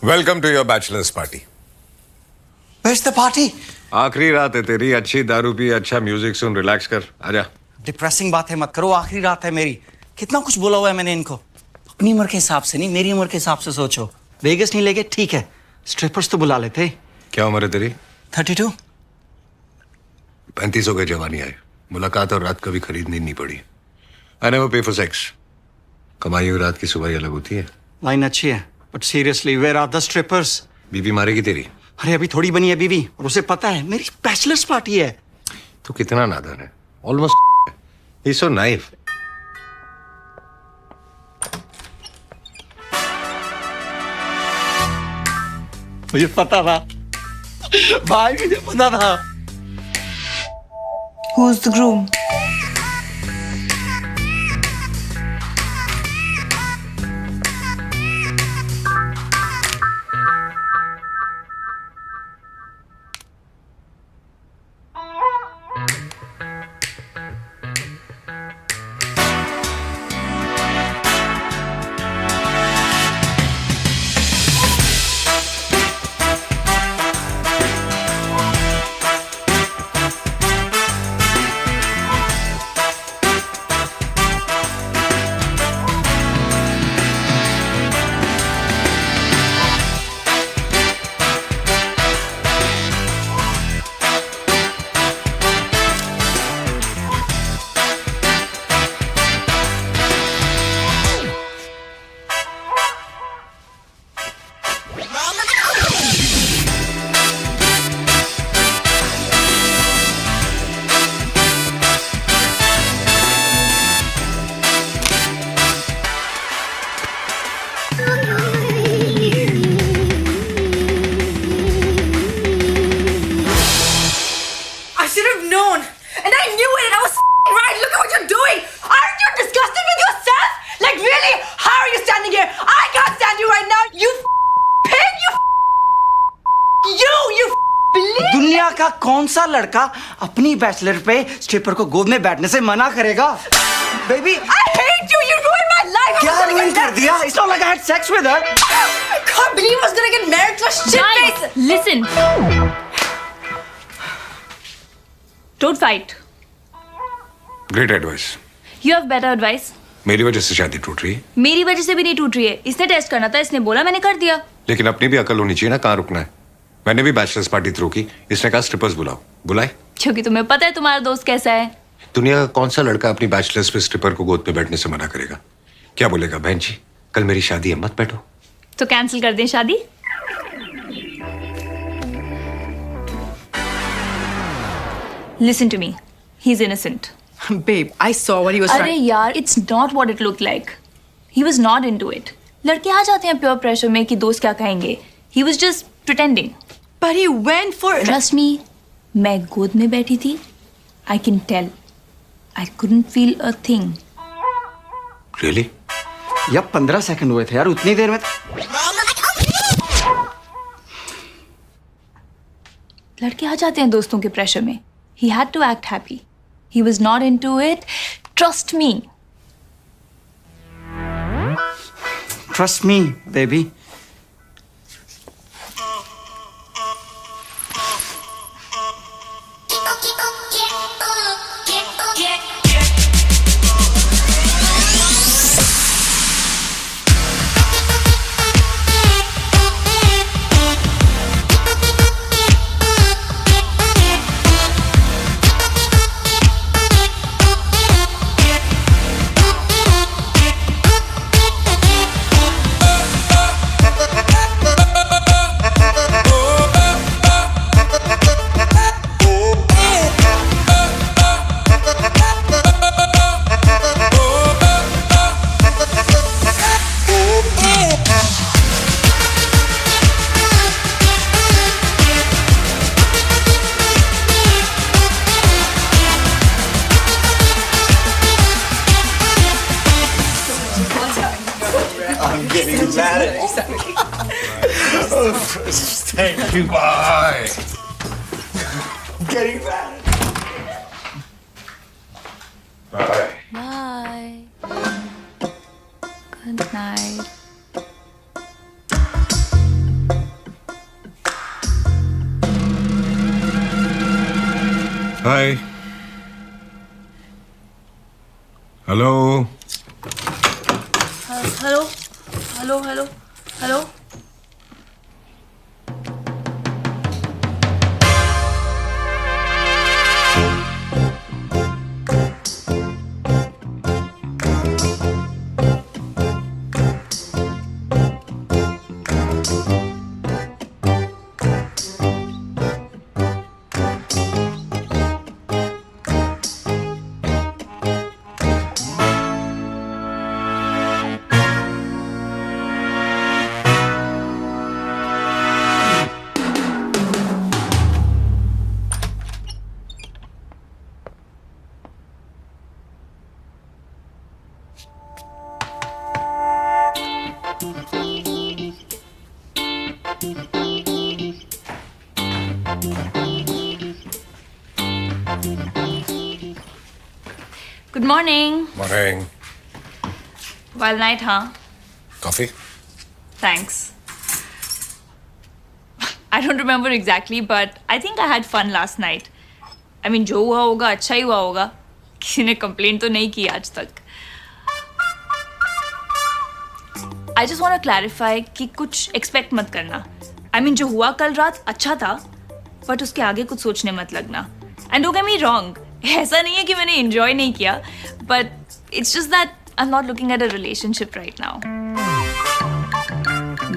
Welcome to your bachelors party. Where's the party? आखिरी रात है तेरी, अच्छी दारू पी, अच्छा म्यूजिक सुन, रिलैक्स कर, आजा। डिप्रेसिंग बात है मत करो, आखिरी रात है मेरी। कितना कुछ बोला हुआ है मैंने इनको। अपनी उम्र के हिसाब से नहीं, मेरी उम्र के हिसाब से सोचो। वेगस नहीं लेके ठीक है, स्ट्रिपर्स तो बुला लेते। क्या उम्र है तेरी? 32। 35 हो गए, जवानी आए, मुलाकात और रात कभी खरीदनी नहीं पड़ी। आई नेवर पे फॉर सेक्स। कमाई हुई रात की सुबह अलग होती है। लाइन अच्छी है, but seriously where are the strippers? बीवी मारेगी तेरी। अरे अभी थोड़ी बनी है बीवी, और उसे पता है मेरी बैचलर्स पार्टी है। तू कितना नादान है, ऑलमोस्ट ही सो नाइफ। मुझे पता था भाई, मुझे पता था। Who's the groom? दुनिया का कौन सा लड़का अपनी बैचलर पे स्ट्रिपर को गोद में बैठने से मना करेगा? Baby, I hate you. You ruined my life. क्या रुइन कर दिया? It's not like I had sex with her. I can't believe I was gonna get married to a shit Guys, face. listen. Don't fight. Great advice. You have better advice. मेरी वजह से शादी टूट रही है, मेरी वजह से भी नहीं टूट रही है। इसने टेस्ट करना था, इसने बोला, मैंने कर दिया। लेकिन अपनी भी अकल होनी चाहिए ना, कहाँ रुकना है। मैंने भी बैचलर्स पार्टी थ्रो की, इसने कहा स्ट्रिपर्स बुलाओ, बुलाए। क्योंकि तुम्हें पता है तुम्हारा दोस्त कैसा है। दुनिया का कौन सा लड़का अपनी बैचलर्स पे स्ट्रिपर को गोद पे बैठने से मना करेगा? क्या बोलेगा, बहन जी कल मेरी शादी है, मत बैठो। तो कैंसिल कर दें शादी। Listen to me. He's innocent. Babe, I saw what he was अरे यार, it's not what it looked like. He was not into it. लड़के आ जाते हैं प्योर प्रेशर में कि दोस्त क्या कहेंगे। He was just pretending. But he went for it. Trust me, मैं गोद में बैठी थी. I can tell. I couldn't feel a thing. Really? यार 15 सेकंड हुए थे यार, उतनी देर में। लड़के आ जाते हैं दोस्तों के प्रेशर में. He had to act happy. He was not into it. Trust me. Trust me, baby. getting mad. Thank you. Bye. Getting mad. Bye. Bye. Good night. Hi. Hello. Hello hello hello hello. Good morning. Morning. Wild night, huh? Coffee? Thanks. I don't remember exactly, but I think I had fun last night. I mean, जो हुआ होगा अच्छा ही हुआ होगा. किसी ने complain तो नहीं की आज तक. I just want to clarify कि कुछ expect मत करना. I mean, जो हुआ कल रात अच्छा था, but उसके आगे कुछ सोचने मत लगना. And don't get me wrong, ऐसा नहीं है कि मैंने enjoy नहीं किया, but it's just that I'm not looking at a relationship right now.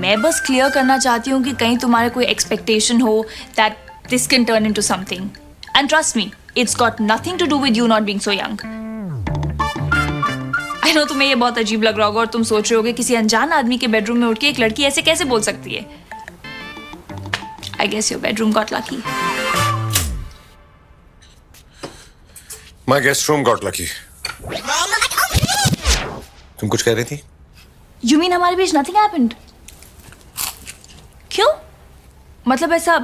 मैं बस क्लियर करना चाहती हूँ कि कहीं तुम्हारे कोई एक्सपेक्टेशन हो that this can turn into something. And trust me, it's got nothing to do with you not being so young. I know तुम्हें ये बहुत अजीब लग रहा होगा और तुम सोच रहे होगे किसी अनजान आदमी के बेडरूम में उठ के एक लड़की ऐसे कैसे बोल सकती है. I guess your bedroom got lucky. My guest room got lucky. तुम कुछ कह रही थी? You mean हमारे बीच nothing happened? क्यों? मतलब ऐसा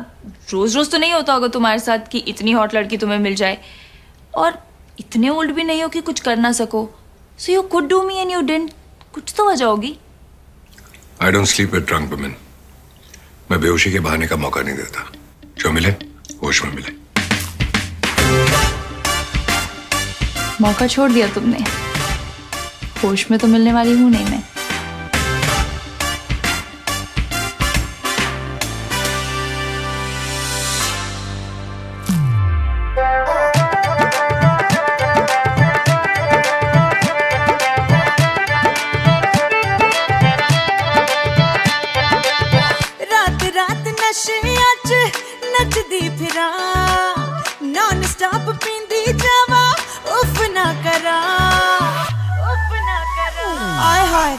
रोज रोज तो नहीं होता होगा तुम्हारे साथ कि इतनी हॉट लड़की तुम्हें मिल जाए और इतने ओल्ड भी नहीं हो कि कुछ कर ना सको. So you could do me and you didn't. कुछ तो वजह होगी. I don't sleep with drunk women. मैं बेहोशी के बहाने का मौका नहीं देता. जो मिले होश में मिले. मौका छोड़ दिया तुमने. होश में तो मिलने वाली हूं नहीं मैं. रात रात नशियां च नचदी फिरां नॉन स्टॉप पींदी जावा उफ ना करा आय हाय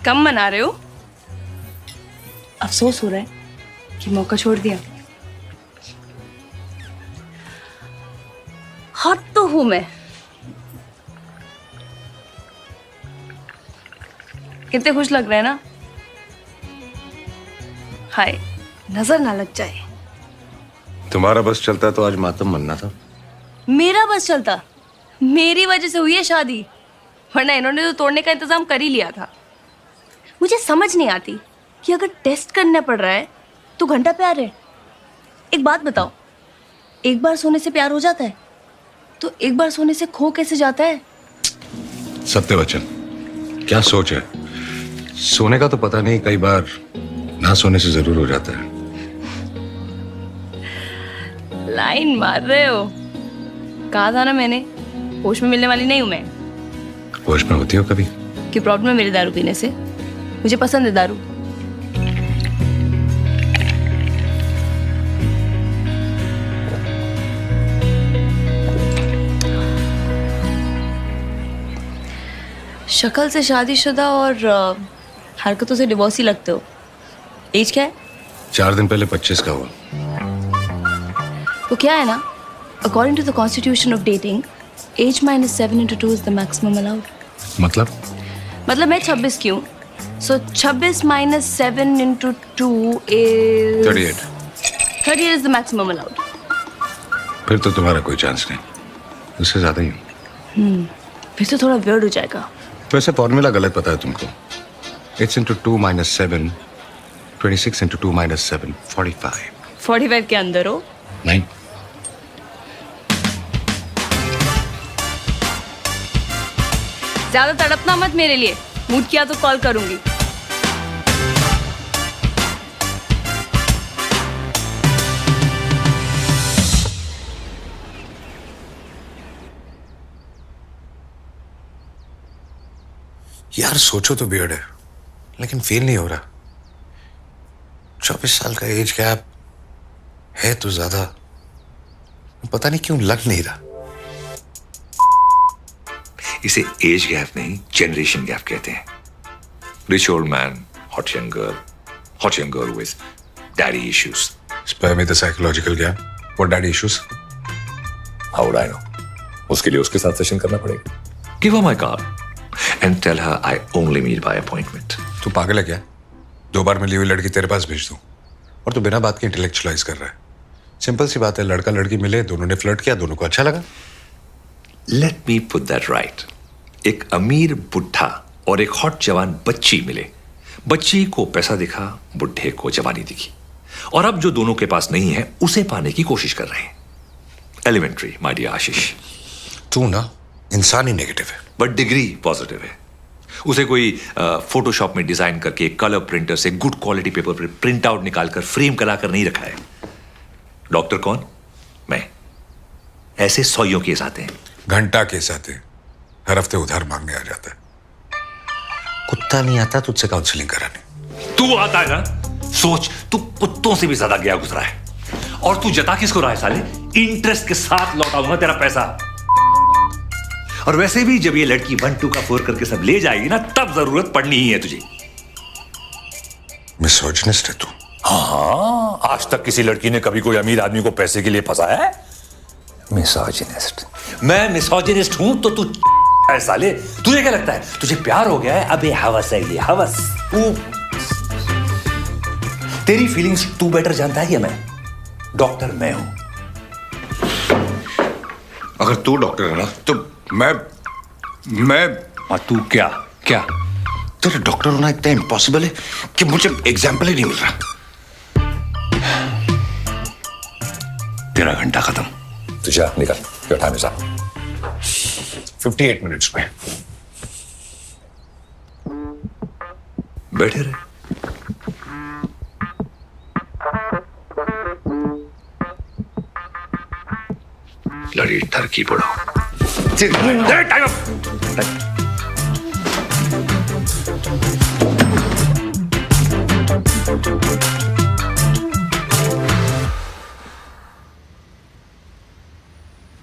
कम मना रहे हो? अफसोस हो रहा है कि मौका छोड़ दिया। हॉट तो हूं मैं। कितने खुश लग रहे हैं ना? हाय, नजर ना लग जाए। तुम्हारा बस चलता तो आज मातम बनना था। मेरा बस चलता, मेरी वजह से हुई है शादी, वरना इन्होंने तो तोड़ने का इंतजाम कर ही लिया था। मुझे समझ नहीं आती कि अगर टेस्ट करना पड़ रहा है तो घंटा प्यार है। एक बात बताओ, एक बार सोने से प्यार हो जाता है तो एक बार सोने से खो कैसे जाता है? सत्य वचन, क्या सोच है? सोने का तो पता नहीं, कई बार ना सोने से जरूर हो जाता है। लाइन मार रहे हो। कहा था ना मैंने, होश में मिलने वाली नहीं हूं मैं। होश में होती हो कभी? कि प्रॉब्लम है मेरे दारू पीने से? मुझे पसंद है दारू। शक्ल से शादीशुदा और हरकतों से डिवोर्स ही लगते हो। एज क्या है? 4 दिन पहले 25 का हुआ। वो क्या है ना, according to the constitution of dating, age -7 into 2 is the maximum allowed. मतलब मैं 26 की हूँ, so 26 - 7 into 2 is 38। 38 is the maximum allowed. फिर तो तुम्हारा कोई चांस नहीं, उससे ज्यादा ही। फिर तो थोड़ा वियर्ड हो जाएगा। वैसे फॉर्मूला गलत पता है तुमको। 8 into 2 - 7, 26 into 2 - 7, 45। 45 के अंदर हो। नहीं, ज्यादा तड़पना मत मेरे लिए, मूड किया तो कॉल करूंगी। यार सोचो तो वियर्ड है, लेकिन फील नहीं हो रहा। 24 साल का एज गैप है तो ज्यादा, पता नहीं क्यों लग नहीं रहा। इसे एज गैप नहीं, जनरेशन गैप कहते हैं। Rich old man, hot young girl with daddy issues. Spare me the psychological gap. What daddy issues? How would I know? उसके लिए उसके साथ सेशन करना पड़ेगा। Give her my card and tell her I only meet by appointment. तू पागल है क्या? 2 बार मिली हुई लड़की तेरे पास भेज दूं और तू बिना बात के इंटेलेक्चुअलाइज कर रहा है। सिंपल सी बात है, लड़का लड़की मिले, दोनों ने फ्लर्ट किया, दोनों को अच्छा लगा। Let me put that right. एक अमीर बुढ़ा और एक हॉट जवान बच्ची मिले। बच्ची को पैसा दिखा, बुढ़े को जवानी दिखी, और अब जो दोनों के पास नहीं है उसे पाने की कोशिश कर रहे हैं। एलिमेंट्री माय डियर आशीष। तू ना इंसान ही नेगेटिव है। बट डिग्री पॉजिटिव है। उसे कोई फोटोशॉप में डिजाइन करके कलर प्रिंटर से गुड क्वालिटी पेपर पर प्रिंट आउट निकालकर फ्रेम कराकर नहीं रखा है। डॉक्टर कौन? मैं। ऐसे 100 केस आते हैं। घंटा केस आते हैं, हर हफ्ते उधार मांगने आ जाता है। कुत्ता नहीं आता तुझसे काउंसलिंग कराने। तू आता है ना? सोच, तू कुत्तों से भी ज्यादा गया गुजरा है। और तू जता किसको रहा है साले? इंटरेस्ट के साथ लौटाऊंगा तेरा पैसा। और वैसे भी जब ये लड़की 1 2 का 4 करके सब ले जाएगी ना, तब जरूरत पड़नी ही है तुझे। मिसोजिनिस्ट है तू। हाँ, आज तक किसी लड़की ने कभी कोई अमीर आदमी को पैसे के लिए फंसाया है? मिसोजिनिस्ट। मैं मिसोजिनिस्ट हूं तो तू है साले। तुझे क्या लगता है तुझे प्यार हो गया है? अबे हवस है ये, हवस। तेरी फीलिंग्स तू बेटर जानता है या मैं? डॉक्टर मैं हूं। अगर तू डॉक्टर है ना तो मैं और तू क्या क्या? तेरा डॉक्टर होना इतना इम्पॉसिबल है कि मुझे एग्जाम्पल ही नहीं मिल रहा। तेरा घंटा खत्म। तू जा, निकल। Your time is up. 58 minutes में। बैठे रहे। लड़ी टर्की पड़ो। Time up.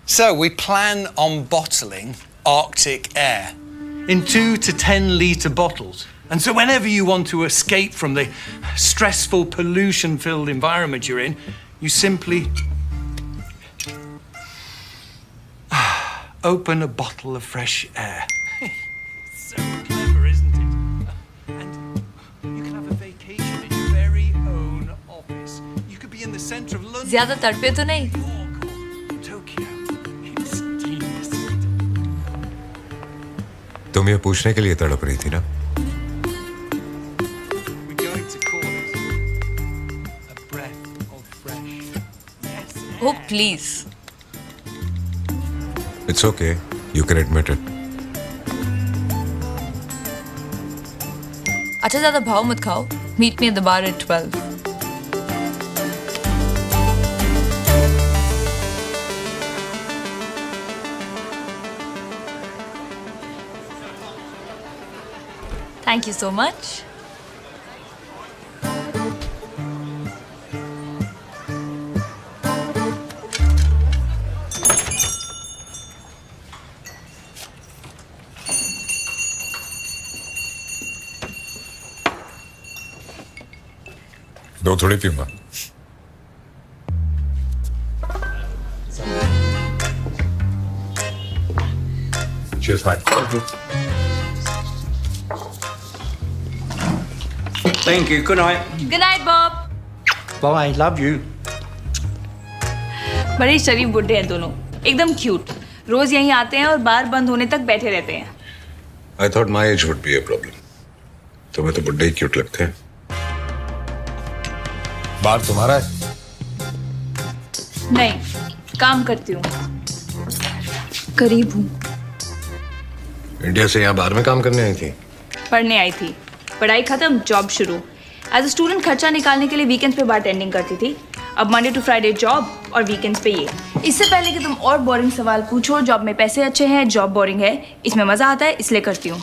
So we plan on bottling Arctic air in 2 to 10 litre bottles. And so whenever you want to escape from the stressful, pollution-filled environment you're in, you simply open a bottle of fresh air. So clever, isn't it? And you can have a vacation in your very own office. You could be in the center of London, ज्यादा तड़पे तो नहीं? York, or Tokyo. It's genius. तुम ये पूछने के लिए तड़प रही थी ना? We're going to call it a breath of fresh. Yes. Oh please. It's okay. You can admit it. अच्छा ज्यादा भाव मत खाओ. Meet me at the bar at 12. Thank you so much. दो थोड़ी पीऊंगा. Cheers, mate. Thank you. Good night. Good night, Bob. Bye. Love you. बड़े शरीफ बुड्ढे हैं दोनों, एकदम क्यूट. रोज यहीं आते हैं और बार बंद होने तक बैठे रहते हैं. I thought my age would be a problem. तुम्हें तो बुड्ढे ही क्यूट लगते हैं. बार तुम्हारा है? नहीं, काम करती हूँ. करीब हूँ. इंडिया से यहाँ बाहर में काम करने आई थी? पढ़ने आई थी. पढ़ाई खत्म, जॉब शुरू. एज अ स्टूडेंट खर्चा निकालने के लिए वीकेंड्स पे बार टेंडिंग करती थी. अब मंडे टू फ्राइडे जॉब और वीकेंड्स पे ये. इससे पहले कि तुम और बोरिंग सवाल पूछो, जॉब में पैसे अच्छे हैं, जॉब बोरिंग है, इसमें मजा आता है, इसलिए करती हूँ.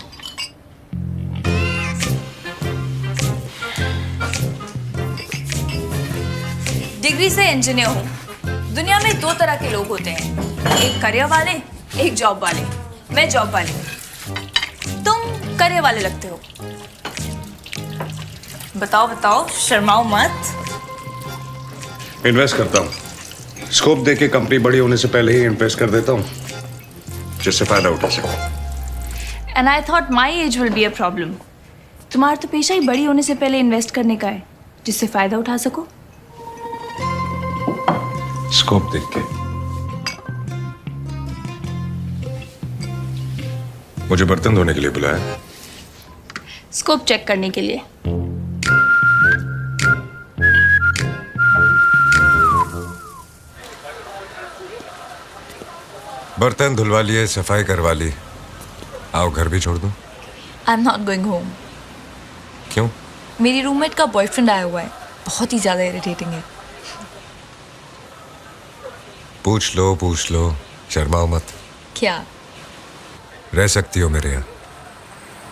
डिग्री से इंजीनियर हूँ. दुनिया में दो तरह के लोग होते हैं, एक करियर वाले, एक जॉब वाले. मैं जॉब वाली हूँ. तुम करियर वाले लगते हो. बताओ, शर्माओ मत. इन्वेस्ट करता हूँ. स्कोप देख के कंपनी बड़ी होने से पहले ही इन्वेस्ट कर देता हूँ, जिससे फायदा उठा सको. And I thought my age will be a problem. तुम्हारा तो पेशा ही बड़ी होने से पहले इन्वेस्ट करने का है, जिससे फायदा उठा सको. स्कोप देख के. मुझे बर्तन धोने के लिए बुलाया? स्कोप चेक करने के लिए. बर्तन धुलवा लिए, सफाई करवा ली. आओ घर भी छोड़ दूं? I am not going home. क्यों? मेरी रूममेट का बॉयफ्रेंड आया हुआ है, बहुत ही ज्यादा इरिटेटिंग है. पूछ लो, शर्माओ मत. क्या? रह सकती हो मेरे यहाँ.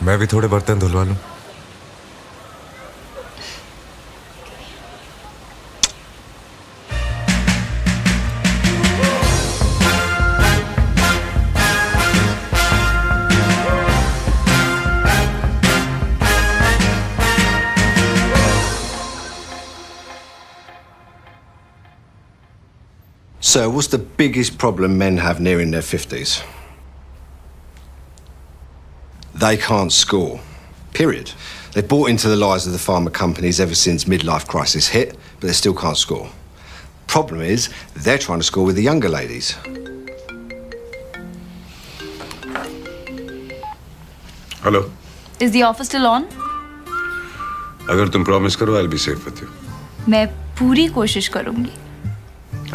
मैं भी थोड़े बर्तन धुलवा लूं. So, what's the biggest problem men have nearing their 50s? They can't score. Period. They've bought into the lies of the pharma companies ever since midlife crisis hit, but they still can't score. Problem is, they're trying to score with the younger ladies. Hello. Is the office still on? अगर तुम promise करो, I'll be safe with you. मैं पूरी कोशिश करूंगी.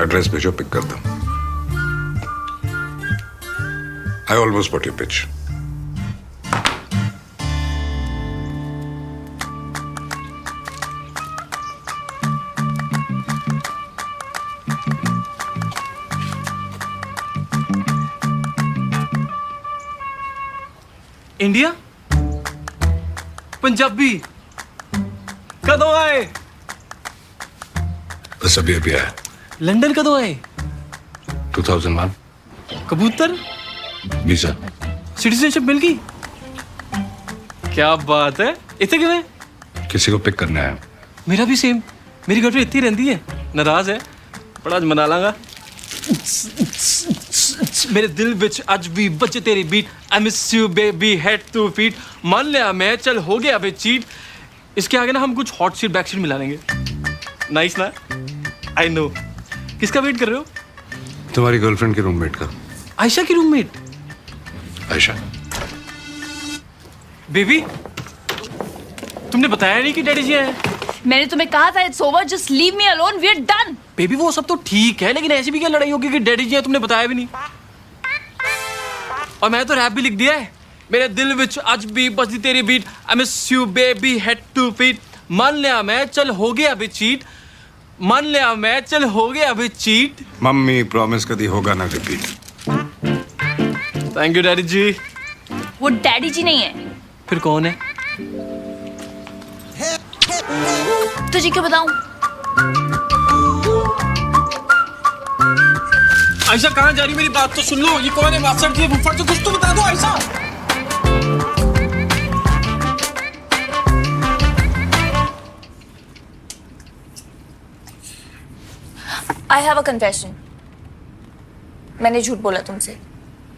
Address भेजो, pick करता हूँ. I almost bought your pitch. India? Punjabi? कदों आए? बस अभी आया. लंदन कदों आए? 2001. कबूतर? वीजा. सिटीजनशिप मिल गई? क्या बात है, इतने क्यों है? किसी को पिक करना है। मेरा भी सेम, मेरी गर्लफ्रेंड इतनी रहती है, नाराज है, बड़ा आज मना लांगा। मेरे दिल विच अज भी बज तेरी beat, I miss you baby head to feet, मान लिया मैं चल हो गया अबे चीट। इसके आगे ना हम कुछ हॉट सीट बैक सीट मिला लेंगे। नाइस ना? I know. किसका वेट कर रहे हो? तुम्हारी गर्लफ्रेंड के रूममेट का। आयशा की रूममेट? आयशा। बेबी तुमने बताया नहीं कि डैडी जी हैं? मैंने तुम्हें कहा था it's over, just leave me alone, we are done. Baby वो सब तो ठीक है, लेकिन ऐसी भी क्या लड़ाई होगी कि डैडी जी हैं, तुमने बताया भी नहीं। और मैंने तो रैप भी लिख दिया है, मेरे दिल विच आज भी बजती तेरी beat, I miss you baby head to feet, मान लिया मैं चल हो गया अभी चीट, मान लिया मैं चल हो गया अभी चीट। मम्मी प्रॉमिस कदी होगा ना रिपीट। थैंक यू डैडी जी। वो डैडी जी नहीं है। फिर कौन है? तुझे क्यों बताऊं? आयशा कहाँ जा रही, मेरी बात तो सुन लो। ये कौन है? वापस की फुफड़, तो कुछ तो बता दो Ayesha. I have a confession. मैंने झूठ बोला तुमसे।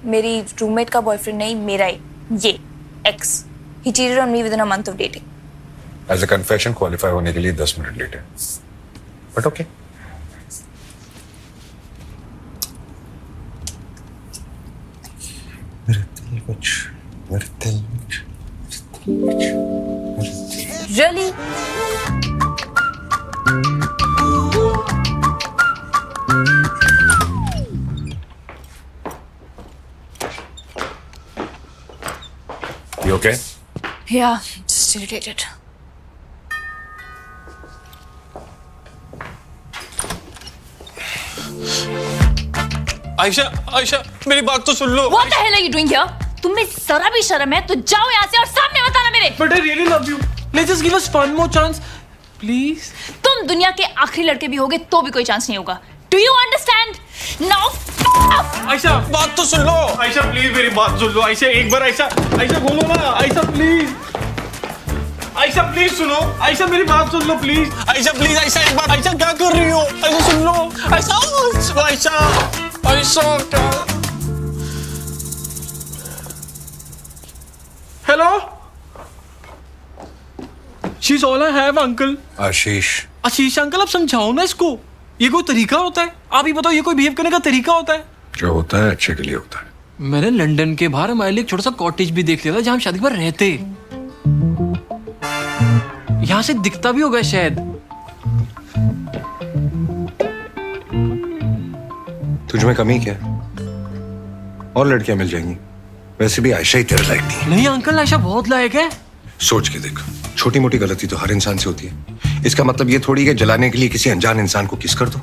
मेरी रूममेट का बॉयफ्रेंड नहीं, मेरा ही, ये ex. He cheated on me within a month of dating. As a confession qualify होने के लिए 10 मिनट लेट है, but okay. Really? You okay? Yeah, just irritated. Ayesha Ayesha मेरी बात तो सुन लो। What the hell are you doing here? तुम्हें जरा भी शर्म है तो जाओ यहाँ से और सामने मत आना मेरे। But I really love you. Let's just give us one more chance, please. तुम दुनिया के आखिरी लड़के भी होगे तो भी कोई चांस नहीं होगा। Do you understand? Now Ayesha बात तो सुन लो। आयशा प्लीज मेरी बात सुन लो। आयशा एक बार आयशा आयशा बोलो ना। आयशा प्लीज, आयशा प्लीज सुनो। आयशा मेरी बात सुन लो प्लीज। आयशा प्लीज, आयशा एक बार। आयशा क्या कर रही हो? आयशा सुन लो। आयशा आयशा आयशा क्या? Hello, शीज all I have uncle. Ashish. Ashish uncle आप समझाओ ना इसको, ये कोई तरीका होता है? आप ही बताओ, ये कोई बिहेव करने का तरीका होता है? जो होता है अच्छे के लिए होता है। मैंने लंदन के बाहर हमारे लिए एक छोटा सा कॉटेज भी देख लिया था जहां हम शादी पर रहते। यहां से दिखता भी होगा शायद। तुझमें कमी क्या है? और लड़कियां मिल जाएंगी। वैसे भी आयशा ही तेरे लायक नहीं है। नहीं अंकल, आयशा बहुत लायक है। सोच के देख, छोटी मोटी गलती तो हर इंसान से होती है। इसका मतलब ये थोड़ी है जलाने के लिए किसी अनजान इंसान को किस कर दो।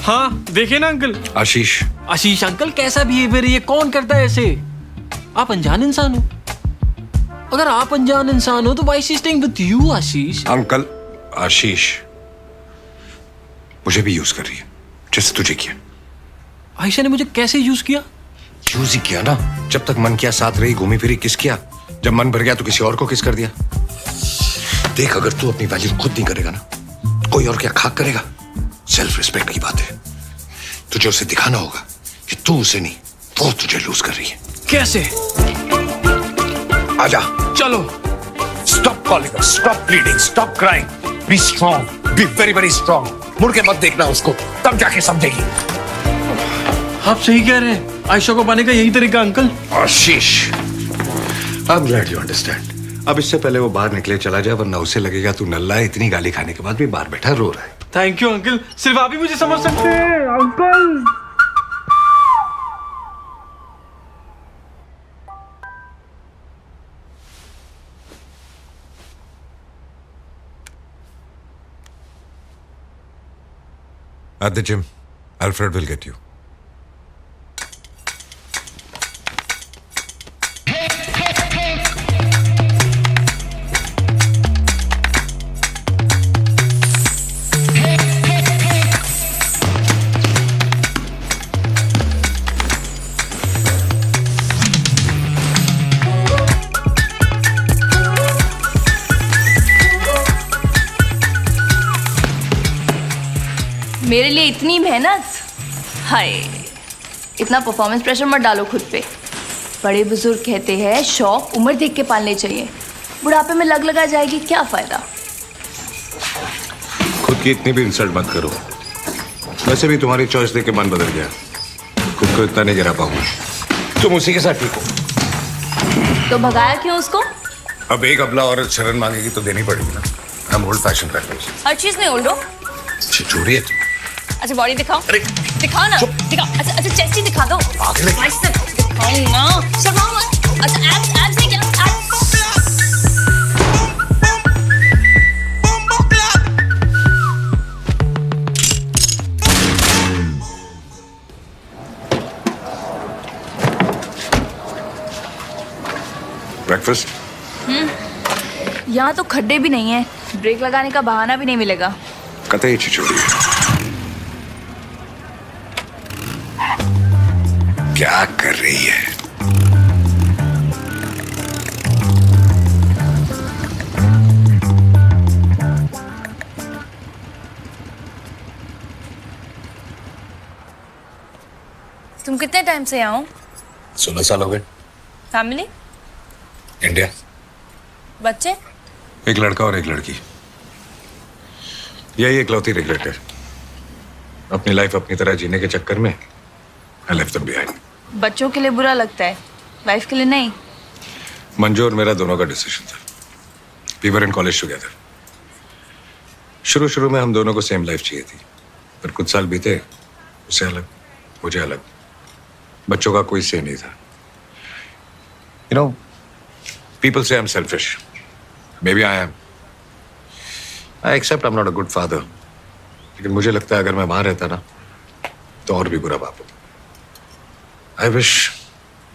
हाँ देखे ना अंकल। आशीष। आशीष अंकल कैसा बिहेवियर है ये? कौन करता है ऐसे? आप अनजान इंसान हो। अगर आप अनजान इंसान हो तो why she staying with you Ashish? Uncle Ashish मुझे भी यूज कर रही है जैसे तुझे किया। आयशा ने मुझे कैसे यूज किया? यूज ही किया ना। जब तक मन किया साथ रही, घूमी फिरी, किस किया। जब मन भर गया तो किसी और को किस कर दिया। देख, अगर तू अपनी वैल्यू खुद नहीं करेगा ना, कोई और क्या खाक करेगा। सेल्फ रिस्पेक्ट की बात है। तुझे उसे दिखाना होगा कि तू उसे नहीं, वो तुझे लूज कर रही है। कैसे? आजा। चलो। Stop calling, stop bleeding, stop crying, be strong, be very very strong. मुड़ के मत देखना उसको, तब जाके समझेगी। आप सही कह रहे हैं, आयशा को पाने का यही तरीका uncle. Ashish, I am glad you understand. अब इससे पहले वो बाहर निकले चला जाए, वरना उसे लगेगा तू नल्ला है। इतनी गाली खाने के बाद भी बाहर बैठा रो रहा है। थैंक यू अंकल, सिर्फ आप ही मुझे समझ सकते हैं uncle. At the gym, Alfred will get you. मेरे लिए इतनी मेहनत, हाय। इतना परफॉर्मेंस प्रेशर मत डालो खुद पे। बड़े बुजुर्ग कहते हैं शौक उम्र देख के पालने चाहिए, बुढ़ापे में लग लगा जाएगी क्या फायदा। खुद की इतनी भी इंसल्ट मत करो। वैसे भी तुम्हारी चॉइस देख के मन बदल गया, खुद को इतना नहीं गिरा पाऊंगा। तुम उसी के साथ ठीक हो। तो भगाया क्यों उसको? अब एक अबला औरत शरण मांगेगी तो देनी पड़ेगी ना। हम ओल्ड फैशन करते हैं। हर चीज में ओल्ड हो। छिछोरी है तुम। अच्छा बॉडी दिखाओ। अरे दिखाओ ना, दिखाओ। अच्छा अच्छा चेस्ट ही दिखा दो। बाइसेप दिखाओ ना, शर्माओ मत। अच्छा एब्स नहीं क्या? ब्रेकफास्ट? यहाँ तो खड्डे भी नहीं है, ब्रेक लगाने का बहाना भी नहीं मिलेगा। कतई छिछोरी है। क्या कर रही है? तुम कितने टाइम से यहाँ हो? 16 साल हो गए। फैमिली? इंडिया। बच्चे? एक लड़का और एक लड़की। यही इकलौती रिग्रेट है अपनी लाइफ अपनी तरह जीने के चक्कर में। I left them behind. बच्चों के लिए बुरा लगता है, वाइफ के लिए नहीं। मंजू और मेरा दोनों का डिसीजन था। We were in college together. शुरू में हम दोनों को सेम लाइफ चाहिए थी, पर कुछ साल बीते, उसे अलग, मुझे अलग। बच्चों का कोई से नहीं था। You know, people say I'm selfish. Maybe I am. I accept I'm not a good father. लेकिन मुझे लगता है अगर मैं वहां रहता ना तो और भी बुरा बाप होता। I wish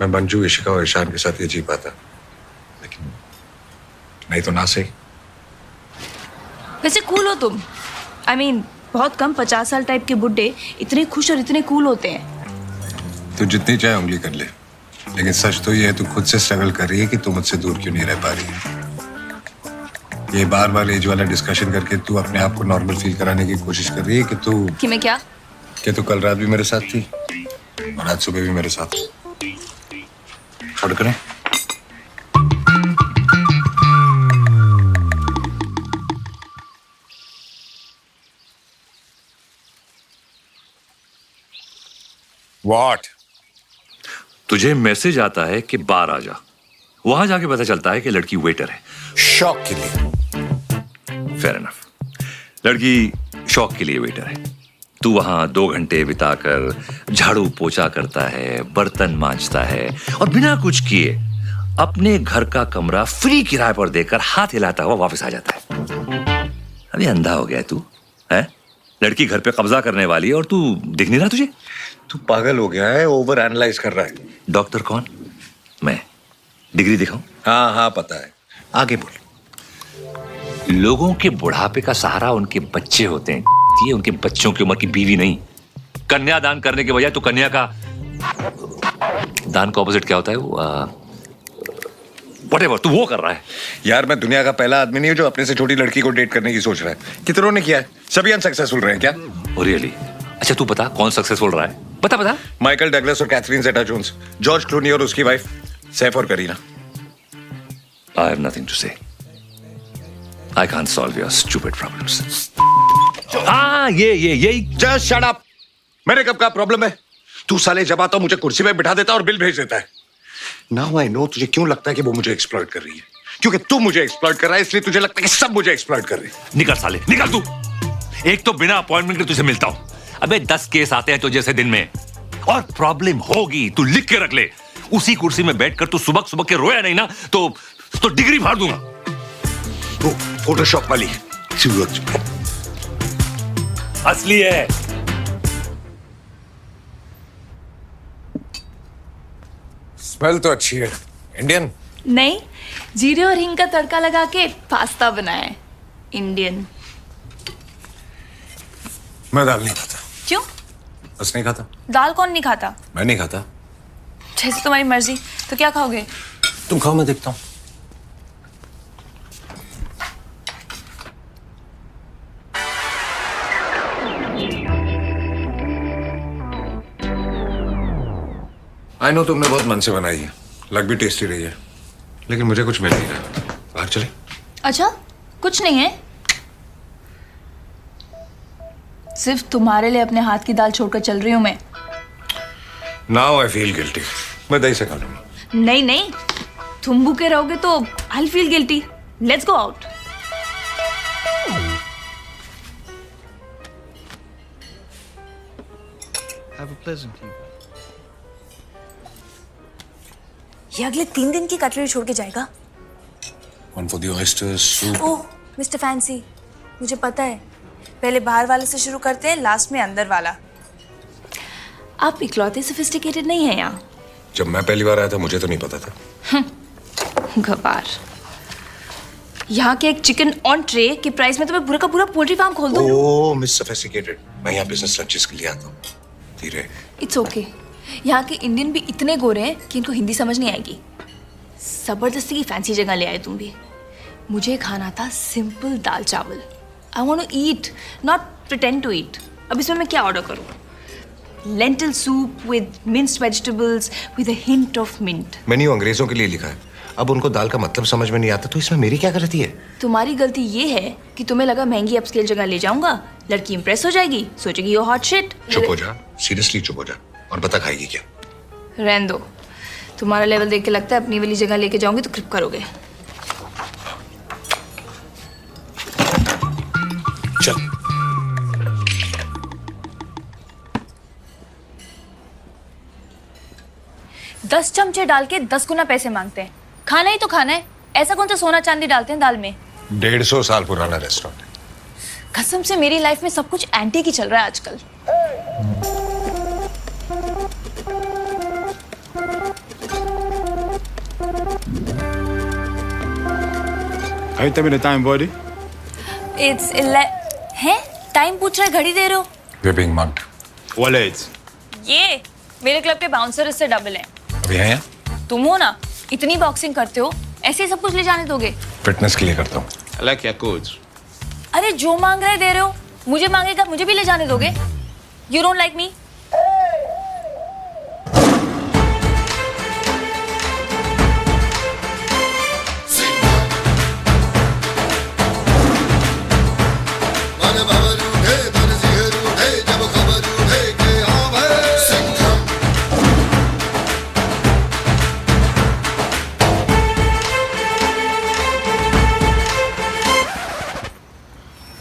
मैं मंजू, इशिका और ईशान के साथ ये जी पाता, लेकिन नहीं तो ना सही। वैसे कूल हो तुम। I mean, बहुत कम 50 साल टाइप के बुड्ढे इतने खुश और इतने कूल होते हैं। तू जितनी चाहे उंगली कर ले, लेकिन सच तो ये है तू खुद से स्ट्रगल कर रही है कि तू मुझसे दूर क्यों नहीं रह पा रही है। ये बार एज वाला डिस्कशन करके तू अपने आप को नॉर्मल फील कराने की कोशिश कर रही है कि मैं क्या? कि तू कल रात भी मेरे साथ थी और आज सुबह भी मेरे साथ। छोड़ करें। What? तुझे मैसेज आता है कि बाहर आ जा, वहां जाके पता चलता है कि लड़की वेटर है। शौक के लिए। फेयर इनफ, लड़की शौक के लिए वेटर है। तू वहां 2 घंटे बिताकर झाड़ू पोछा करता है, बर्तन मांजता है और बिना कुछ किए अपने घर का कमरा फ्री किराए पर देकर हाथ हिलाता हुआ वापस आ जाता है। अभी अंधा हो गया तू है? लड़की घर पे कब्जा करने वाली है और तू दिख नहीं रहा तुझे? तू पागल हो गया है, ओवर एनालाइज कर रहा है। डॉक्टर कौन? मैं। डिग्री दिखाऊं? हाँ पता है, आगे बोल। लोगों के बुढ़ापे का सहारा उनके बच्चे होते हैं। ये उनके बच्चों की उम्र की बीवी नहीं। कन्या दान करने के बजाय तो कन्या का दान का ऑपोजिट क्या होता है? व्हाटएवर, तू वो कर रहा है। यार मैं दुनिया का पहला आदमी नहीं हूं जो अपने से छोटी लड़की को डेट करने की सोच रहा है। कितनों ने किया है, सभी अनसक्सेसफुल रहे हैं क्या? रियली? अच्छा तू बता कौन सक्सेसफुल रहा है? बता। माइकल डगलस और Catherine Zeta Jones, George Clooney और उसकी वाइफ सैफ और Kareena. I have nothing to say. I can't solve your stupid problems. हाँ ये जस्ट शट अप। मेरे कब का प्रॉब्लम है? तू साले जब आता मुझे कुर्सी में बिठा देता और बिल भेज देता है। नाउ आई नो तुझे क्यों लगता है कि वो मुझे एक्सप्लॉइट कर रही है, क्योंकि तू मुझे एक्सप्लॉइट कर रहा है, इसलिए तुझे लगता है कि सब मुझे एक्सप्लॉइट कर रहे हैं। निकल साले, निकल तू। एक तो बिना अपॉइंटमेंट के तुझे मिलता हूं। अबे 10 केस आते हैं तो जैसे दिन में, और प्रॉब्लम होगी तू लिख के रख ले। उसी कुर्सी में बैठकर तू सुबह के रोया नहीं ना तो डिग्री फाड़ दूंगा। वो फोटोशॉप वाली असली है। स्मेल तो अच्छी है। इंडियन? नहीं, जीरे और हींग का तड़का लगा के पास्ता बनाया है। इंडियन। मैं दाल नहीं खाता। क्यों? बस नहीं खाता। दाल कौन नहीं खाता? मैं नहीं खाता। जैसे तुम्हारी मर्जी। तो क्या खाओगे? तुम खाओ, मैं देखता हूं। आई नो तुमने बहुत मन से बनाई है, लग भी टेस्टी रही है, लेकिन मुझे कुछ मिल नहीं रहा। बाहर चले? अच्छा, कुछ नहीं है, सिर्फ तुम्हारे लिए अपने हाथ की दाल छोड़कर चल रही हूं मैं। Now I feel guilty. मैं दही से खा लूंगा। नहीं नहीं, तुम भूखे रहोगे तो I will feel guilty. Let's go out. Have a pleasant evening. ये अगले 3 दिन की कटलरी छोड़ के जाएगा। One for the oysters, soup. Oh mister fancy, मुझे पता है, पहले बाहर वाले से शुरू करते हैं, लास्ट में अंदर वाला। आप इकलौते सोफिस्टिकेटेड नहीं है यहाँ। जब मैं पहली बार आया था मुझे तो नहीं पता था। गवार। यहाँ के एक चिकन ऑन ट्रे के प्राइस में तो मैं पूरा का पूरा पोल्ट्री फार्म खोल दूँ। ओह मिस सोफिस्टिकेटेड, मैं यहाँ बिजनेस लंचेस के लिए आता हूँ। धीरे। It's okay. यहाँ के इंडियन भी इतने गोरे हैं कि इनको हिंदी समझ नहीं आएगी। जबरदस्ती की फैंसी जगह ले आए तुम भी। मुझे खाना था सिंपल दाल चावल। I want to eat, not pretend to eat. अब इसमें मैं क्या ऑर्डर करूँ? Lentil soup with minced vegetables with a hint of mint. Menu अंग्रेजों के लिए लिखा है, अब उनको दाल का मतलब समझ में नहीं आता तो इसमें मेरी क्या गलती है? तुम्हारी गलती ये है कि तुम्हें लगा महंगी अपस्केल जगह ले जाऊंगा, लड़की इंप्रेस हो जाएगी, सोचेगी यो हॉट शिट। चुप हो जा, सीरियसली चुप हो जा, और बता खाएगी क्या? रहने दो, तुम्हारा लेवल देख के लगता है अपनी वाली जगह लेके जाऊंगी तो क्रिप करोगे। चल। दस चमचे डाल के 10 गुना पैसे मांगते हैं। खाना ही तो खाना है, ऐसा कौन सा सोना चांदी डालते हैं दाल में? 150 साल पुराना रेस्टोरेंट है। कसम से मेरी लाइफ में सब कुछ एंटी की चल रहा है आजकल। Can you tell me the time, buddy? It's है, टाइम पूछ रहे, घड़ी दे रहे हो? We're being mugged. What age? ये मेरे क्लब के बाउंसर इससे डबल हैं। अभी है यहाँ? तुम हो ना, इतनी बॉक्सिंग करते हो, ऐसे ही सब कुछ ले जाने दोगे? फिटनेस के लिए करता हूँ। I like your coach. अरे जो मांग रहे दे रहे हो, मुझे मांगेगा मुझे भी ले जाने दोगे? You don't like me?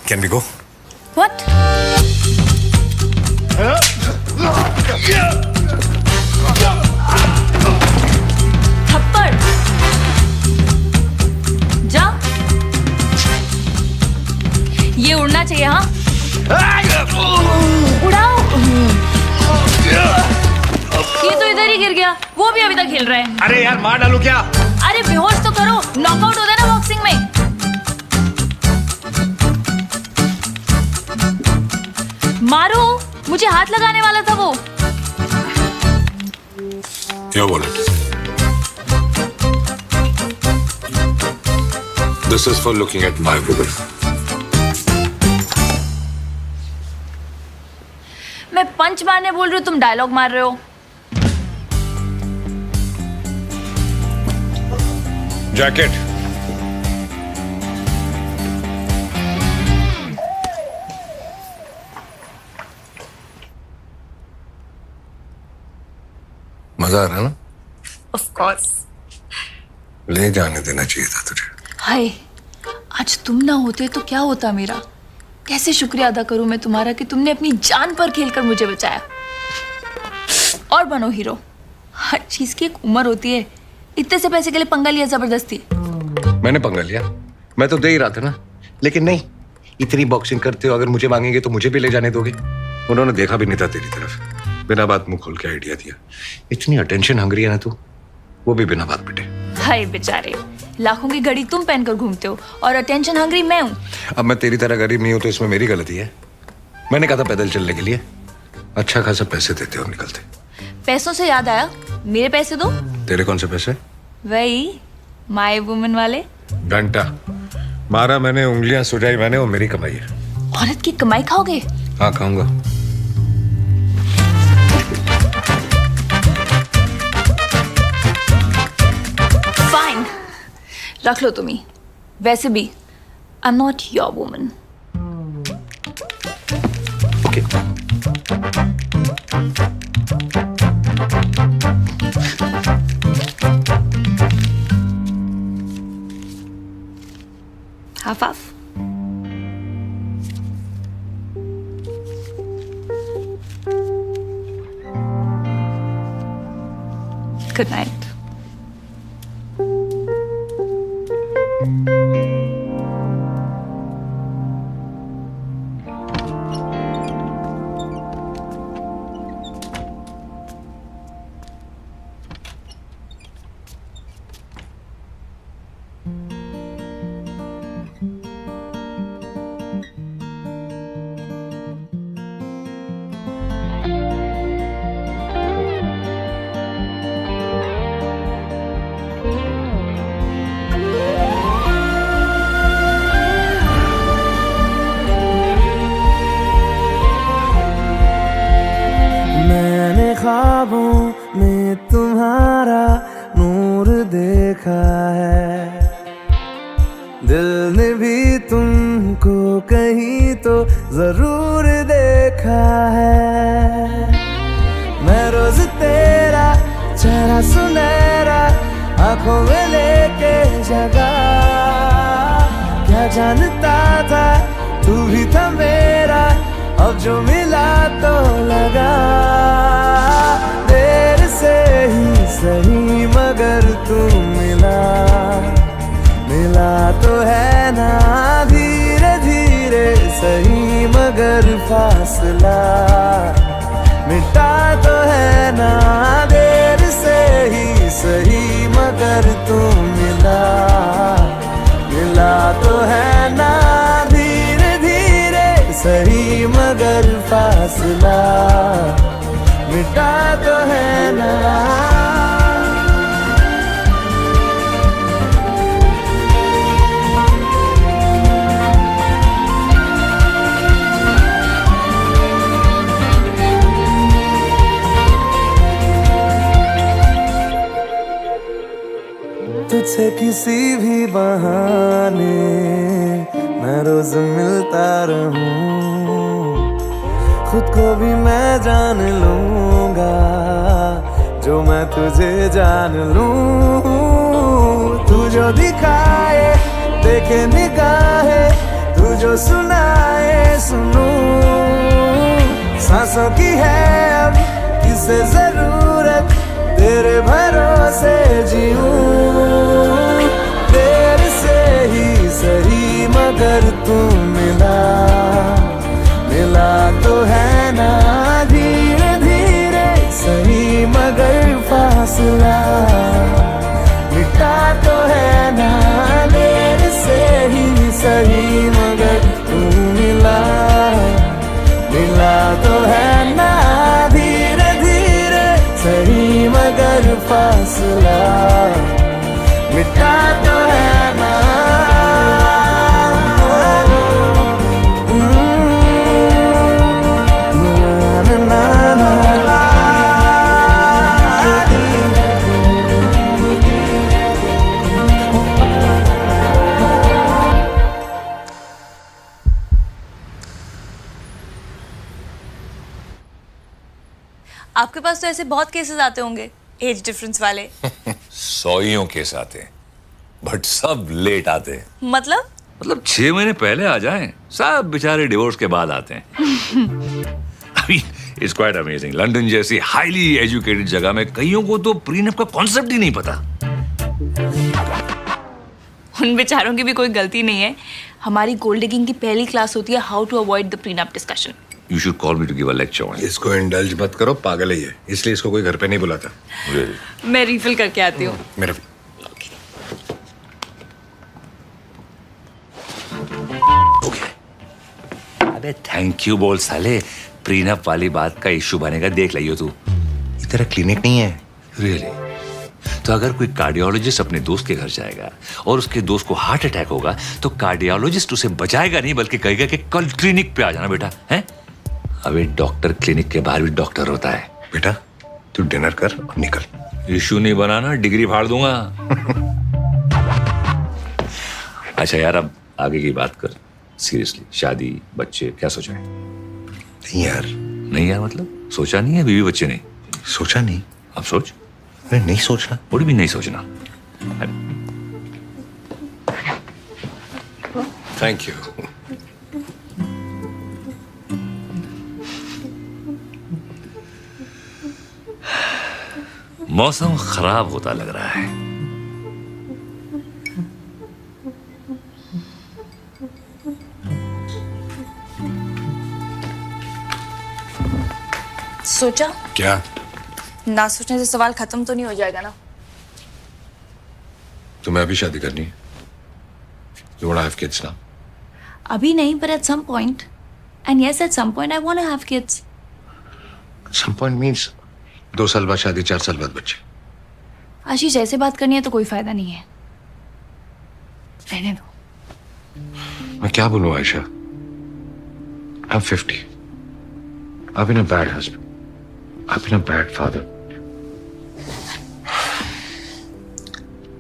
Can we go? What? थप्पड़। जा। ये उड़ना चाहिए, हाँ? उड़ाओ। ये तो इधर ही गिर गया, वो भी अभी तक हिल रहा है। अरे यार मार डालू क्या? अरे बेहोश तो करो, नॉकआउट होता है ना बॉक्सिंग में। मारो, मुझे हाथ लगाने वाला था वो। Your wallet. This is for looking at my woman. मैं पंच मारने बोल रही हूँ, तुम डायलॉग मार रहे हो। Jacket. मजा आ रहा है ना? Of course. ले जाने देना चाहिए था तुझे। हाय, आज तुम ना होते तो क्या होता मेरा? कैसे शुक्रिया अदा करूं मैं तुम्हारा कि तुमने अपनी जान पर खेलकर मुझे बचाया। और बनो हीरो। हर चीज की एक उम्र होती है। इतने से पैसे के लिए पंगा लिया जबरदस्ती। मैंने पंगा लिया, मैं तो दे ही रहा था ना, लेकिन नहीं, इतनी बॉक्सिंग करते हो, अगर मुझे मांगेंगे तो मुझे भी ले जाने दोगे? उन्होंने देखा भी नहीं था तेरी तरफ, बिना बात मुंह खोल के आइडिया दिया। इतनी अटेंशन हंग्री है ना तू, वो भी बिना बात पिटे। हाय बेचारे, लाखों की घड़ी तुम पहनकर घूमते हो और अटेंशन हंग्री मैं हूँ। अब मैं तेरी तरह गरीब नहीं हूं तो इसमें मेरी गलती है? मैंने कहा था पैदल चलने के लिए, अच्छा खासा पैसे देते और निकलते। पैसों से याद आया, मेरे पैसे दो। तेरे कौन से पैसे? वही माय वुमन वाले। घंटा मारा मैंने, उंगलियां सुझाई मैंने, वो मेरी कमाई है। औरत की कमाई खाओगे? हाँ खाऊंगा। रख लो तुम ही। वैसे भी I am not your woman. Okay half half. Good night. मैंने ख्वाबों में तुम्हारा नूर देखा है, दिल ने भी तुमको कहीं तो जरूर देखा है। मैं रोज तेरा चेहरा सुनहरा आंखों में लेके जगा, क्या जानता था तू भी था मेरा, अब जो मिला तो लगा। देर से ही सही मगर तू मिला, मिला तो है ना धीरे धीरे सही मगर फासला मिटा तो है ना। देर से ही सही मगर तू मिला, मिला तो है ना धीरे धीरे सही मगर फासला मिटा तो है ना। तुझसे किसी भी बहाने मैं रोज मिलता रहूं, खुद को भी मैं जान लूंगा जो मैं तुझे जान लूं। तू जो दिखाए देखे निगाहे, तू जो सुनाए सुनूं, सांसों की है अब किसे जरूरत तेरे भरोसे जीऊं। तेरे से ही सही मगर तू मिला, मिला तो है ना धीरे धीरे सही मगर फासला मिटा तो है ना। तेरे से ही सही मगर तू मिला, मिला तो है ना धीरे धीरे सही मगर फासला मिटा तो है ना। आपके पास तो ऐसे बहुत केसेस आते होंगे एज डिफरेंस वाले। सौयों केस आते हैं, बट सब लेट आते हैं। मतलब 6 महीने पहले आ जाएं, सब बेचारे डिवोर्स के बाद आते हैं। अभी इट्स क्वाइट अमेजिंग, लंदन जैसी हाईली एजुकेटेड जगह में कईयों को तो प्रीनप का कॉन्सेप्ट ही नहीं पता। उन बेचारों की भी कोई गलती नहीं है। हमारी गोल्ड डिगिंग की पहली क्लास होती है how to avoid the prenup discussion. You should call me to give a lecture on it. इसको इंडल्ज मत करो, पागल ही है, इसलिए इसको कोई घर पे नहीं बुलाता। Really? मैं रिफिल करके आती हूँ। मेरा अबे थैंक यू बोल साले, प्रीनप वाली बात का इश्यू बनेगा देख लियो तू। ये तेरा क्लिनिक नहीं है। Really? तो अगर कोई कार्डियोलॉजिस्ट अपने दोस्त के घर जाएगा और उसके दोस्त को हार्ट अटैक होगा तो कार्डियोलॉजिस्ट उसे बचाएगा नहीं बल्कि कहेगा कि कल क्लिनिक पे आ जाना बेटा, हैं? अबे डॉक्टर क्लिनिक के बाहर भी डॉक्टर होता है। बेटा तू डिनर कर और निकल। इश्यू नहीं बनाना, डिग्री फाड़ दूंगा। अच्छा यार, अब आगे की बात कर सीरियसली। शादी, बच्चे, क्या सोचा है? नहीं यार, नहीं यार मतलब सोचा नहीं है? बीवी बच्चे नहीं सोचा नहीं। अब सोच। मैं नहीं सोचना। थोड़ी भी नहीं सोचना। Thank you. मौसम खराब होता लग रहा है। सोचा? क्या? ना सोचने से सवाल खत्म तो नहीं हो जाएगा ना? तुम्हें अभी शादी करनी है? You wanna have kids now? अभी नहीं, but at some point. And yes, at some point I want to have kids. Some point means 2 साल बाद शादी, 4 साल बाद बच्चे। आशीष, ऐसे बात करनी है तो कोई फायदा नहीं है, रहने दो। मैं क्या बोलूं Ayesha? I'm 50. I've been a bad husband. I've been a bad father.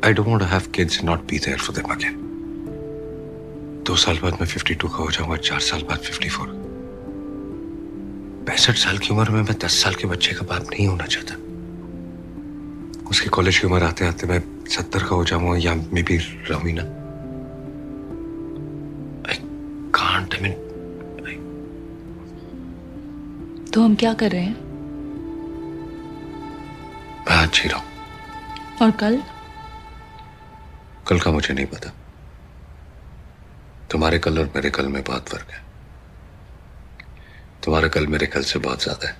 I don't want to have kids and not be there for them again. 2 साल बाद मैं 52 का हो जाऊंगा, 4 साल बाद 54। 65 साल की उम्र में मैं 10 साल के बच्चे का बाप नहीं होना चाहता। उसकी कॉलेज की उम्र आते आते मैं 70 का हो जाऊंगा, या may be Raveena. I can't, I mean, तो हम क्या कर रहे हैं? मैं आज जी रहा हूं। और कल? कल का मुझे नहीं पता। तुम्हारे कल और मेरे कल में बहुत फर्क है। तुम्हारा कल मेरे कल से बहुत ज्यादा है।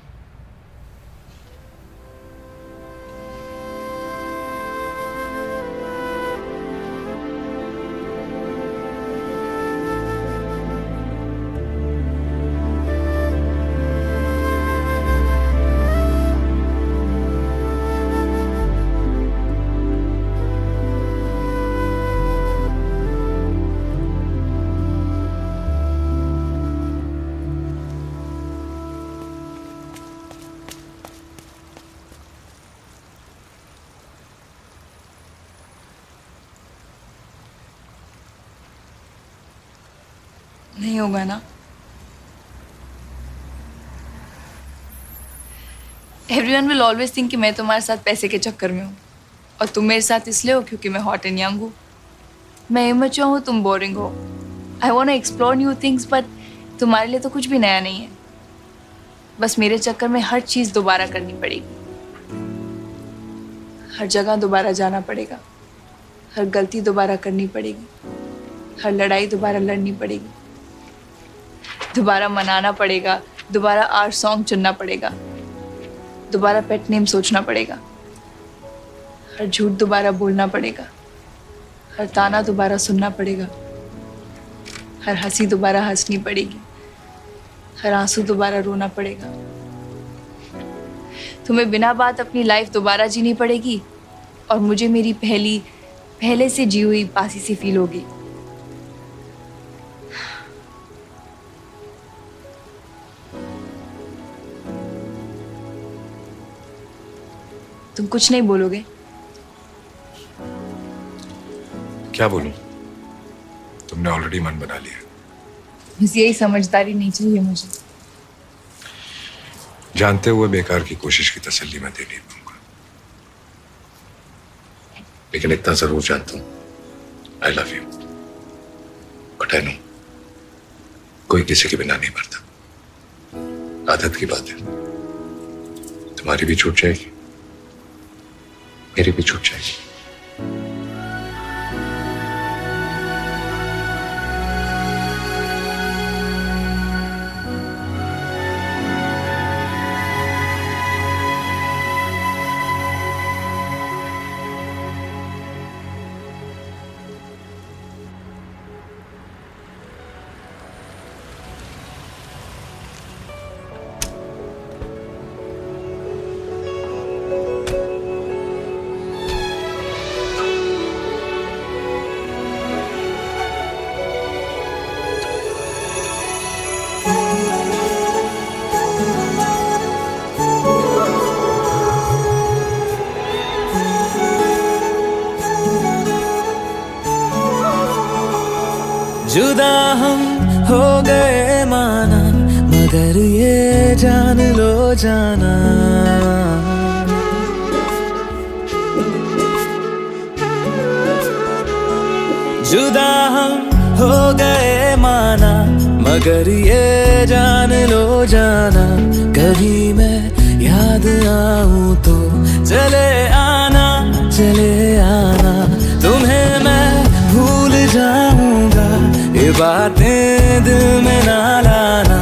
नहीं होगा ना? एवरीवन विल ऑलवेज थिंक कि मैं तुम्हारे साथ पैसे के चक्कर में हूँ, और तुम मेरे साथ इसलिए हो क्योंकि मैं हॉट एंड यंग हूँ। मैं इमैच्योर हूँ, तुम बोरिंग हो। I want to explore new things, but तुम्हारे लिए तो कुछ भी नया नहीं है। बस मेरे चक्कर में हर चीज़ दोबारा करनी पड़ेगी, हर जगह दोबारा जाना पड़ेगा, हर गलती दोबारा करनी पड़ेगी, हर लड़ाई दोबारा लड़नी पड़ेगी, दोबारा मनाना पड़ेगा, दोबारा आर सॉन्ग चुनना पड़ेगा, दोबारा पेट नेम सोचना पड़ेगा, हर झूठ दोबारा बोलना पड़ेगा, हर ताना दोबारा सुनना पड़ेगा, हर हंसी दोबारा हंसनी पड़ेगी, हर आंसू दोबारा रोना पड़ेगा। तुम्हें बिना बात अपनी लाइफ दोबारा जीनी पड़ेगी, और मुझे मेरी पहले से जी हुई पासी सी फील होगी। तुम कुछ नहीं बोलोगे? क्या बोलूं? तुमने ऑलरेडी मन बना लिया। बस यही समझदारी नहीं चाहिए मुझे। जानते हुए बेकार की कोशिश की तसल्ली मैं दे नहीं पाऊंगा, लेकिन इतना जरूर जानता हूं, I love you. But I know, कोई किसी के बिना नहीं मरता। आदत की बात है। तुम्हारी भी छूट जाएगी, मेरी भी छूट जाएगी। जुदा हम हो गए माना, मगर ये जान लो जाना, जुदा हम हो गए माना, मगर ये जान लो जाना, कभी मैं याद आऊं तो चले आना, चले आना, तुम्हें मैं भूल जाऊंगा, ये बातें दिल में ना लाना,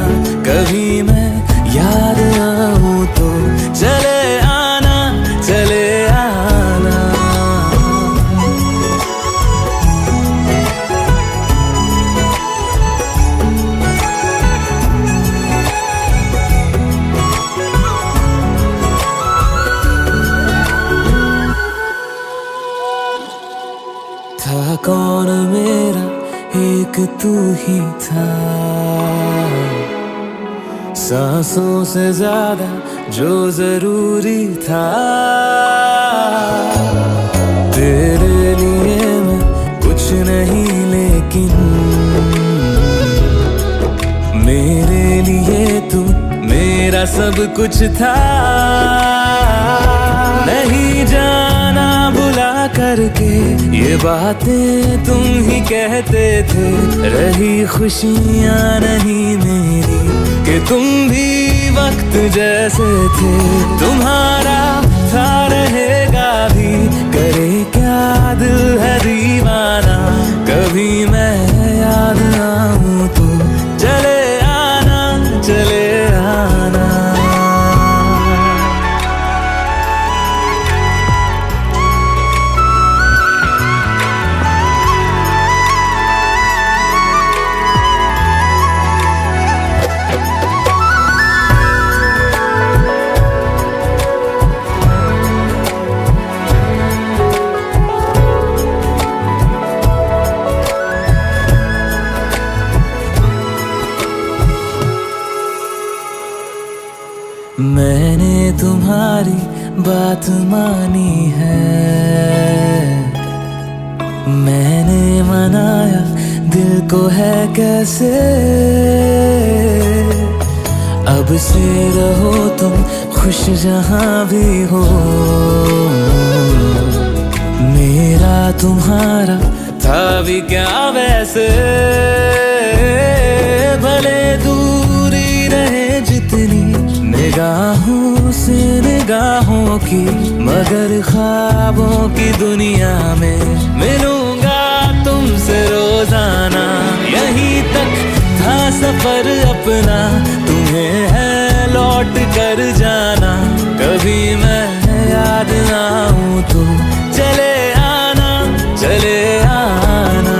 कभी मैं याद आऊं तो चले आना, चले आना। था कौन मेरा एक तू ही था, सांसों से ज्यादा जो जरूरी था, तेरे लिए मैं कुछ नहीं लेकिन मेरे लिए तू मेरा सब कुछ था, नहीं जाना बुला करके ये बातें तुम ही कहते थे, रही खुशियाँ नहीं मेरी कि तुम भी वक्त जैसे थे, तुम्हारा था रहेगा भी, करे क्या दिल है दीवाना, कभी मैं याद आऊं तो चले आना, चले आना। मैंने तुम्हारी बात मानी है, मैंने मनाया दिल को है कैसे, अब से रहो तुम खुश जहां भी हो, मेरा तुम्हारा था भी क्या वैसे, भले दूरी रहे जितनी निगाहों से निगाहों की, मगर ख्वाबों की दुनिया में मिलूंगा तुमसे रोजाना, यहीं तक था सफर अपना, तुम्हें है लौट कर जाना, कभी मैं याद आऊं तो चले आना, चले आना।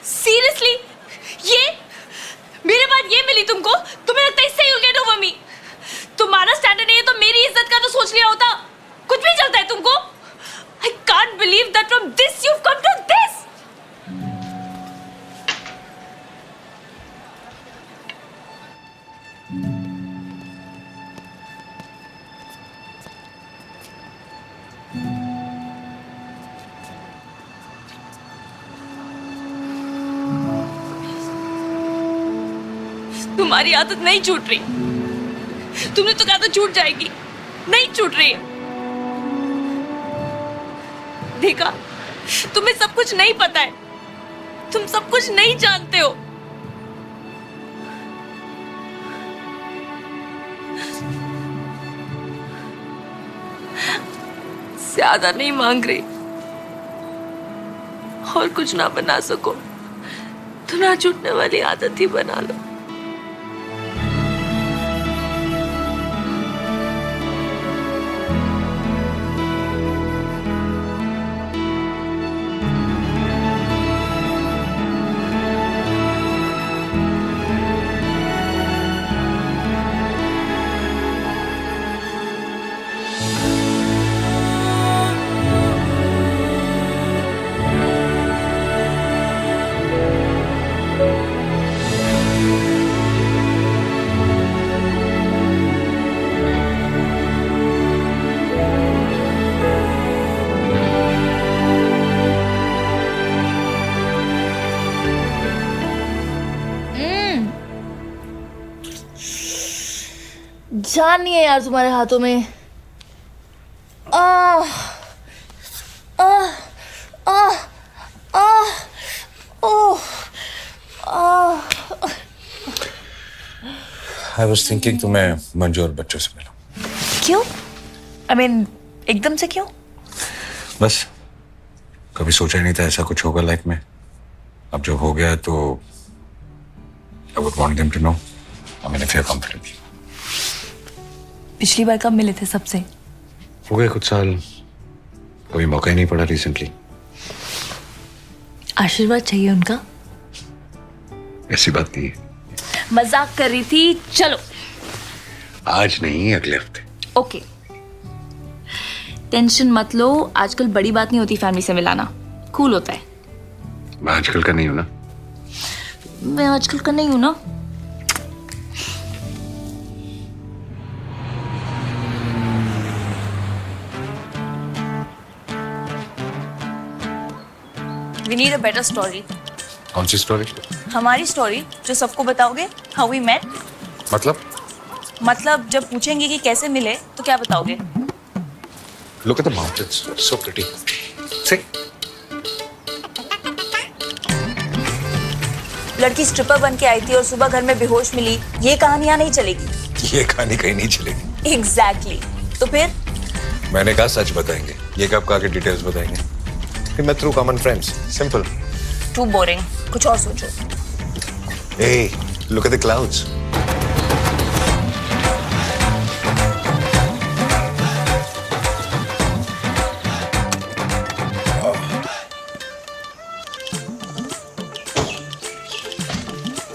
सीरियसली ये मेरे बाद ये मिली तुमको, तुम्हें लगता है इससे यू गेट ओवर मी? तुम्हारा स्टैंडर्ड नहीं है तो मेरी इज्जत का तो सोच लिया होता, कुछ भी चलता है तुमको। I can't believe that from this you come to this. तुम्हारी आदत नहीं छूट रही, तुमने तो कहा था छूट जाएगी, नहीं छूट रही है। देखा, तुम्हें सब कुछ नहीं पता है, तुम सब कुछ नहीं जानते हो। ज्यादा नहीं मांग रही, और कुछ ना बना सको तो ना छूटने वाली आदत ही बना लो। जान नहीं है यार तुम्हारे हाथों में। आह आह आह आह ओह आह। आई वाज थिंकिंग तुम्हें मंजू और बच्चों से मिलो। क्यों? आई मीन एकदम से क्यों? बस कभी सोचा ही नहीं था ऐसा कुछ होगा लाइफ में। अब जब हो गया तो I would want them to know. I mean if you are comfortable. पिछली बार कब मिले थे सबसे? हो गए कुछ साल, कभी मौका ही नहीं पड़ा रिसेंटली। आशीर्वाद चाहिए उनका? ऐसी बात नहीं है। मजाक कर रही थी। चलो आज नहीं, अगले हफ्ते। ओके टेंशन मत लो, आजकल बड़ी बात नहीं होती फैमिली से मिलाना, कूल होता है। मैं आजकल का नहीं हूं ना। मैं आजकल का नहीं हूं ना। We need a better story. कौन सी स्टोरी? हमारी स्टोरी जो सबको बताओगे, हाउ वी मेट। मतलब जब पूछेंगे कि कैसे मिले तो क्या बताओगे? look at the mountains, so pretty. See? लड़की स्ट्रिपर बन के आई थी और सुबह घर में बेहोश मिली, ये कहानियां नहीं चलेगी। ये कहानी कहीं नहीं चलेगी। एग्जैक्टली तो फिर मैंने कहा सच बताएंगे, ये कब कहा कि डिटेल्स बताएंगे। फिर मैं through common friends, simple. Too boring, कुछ और सोचो। Hey, look at the clouds.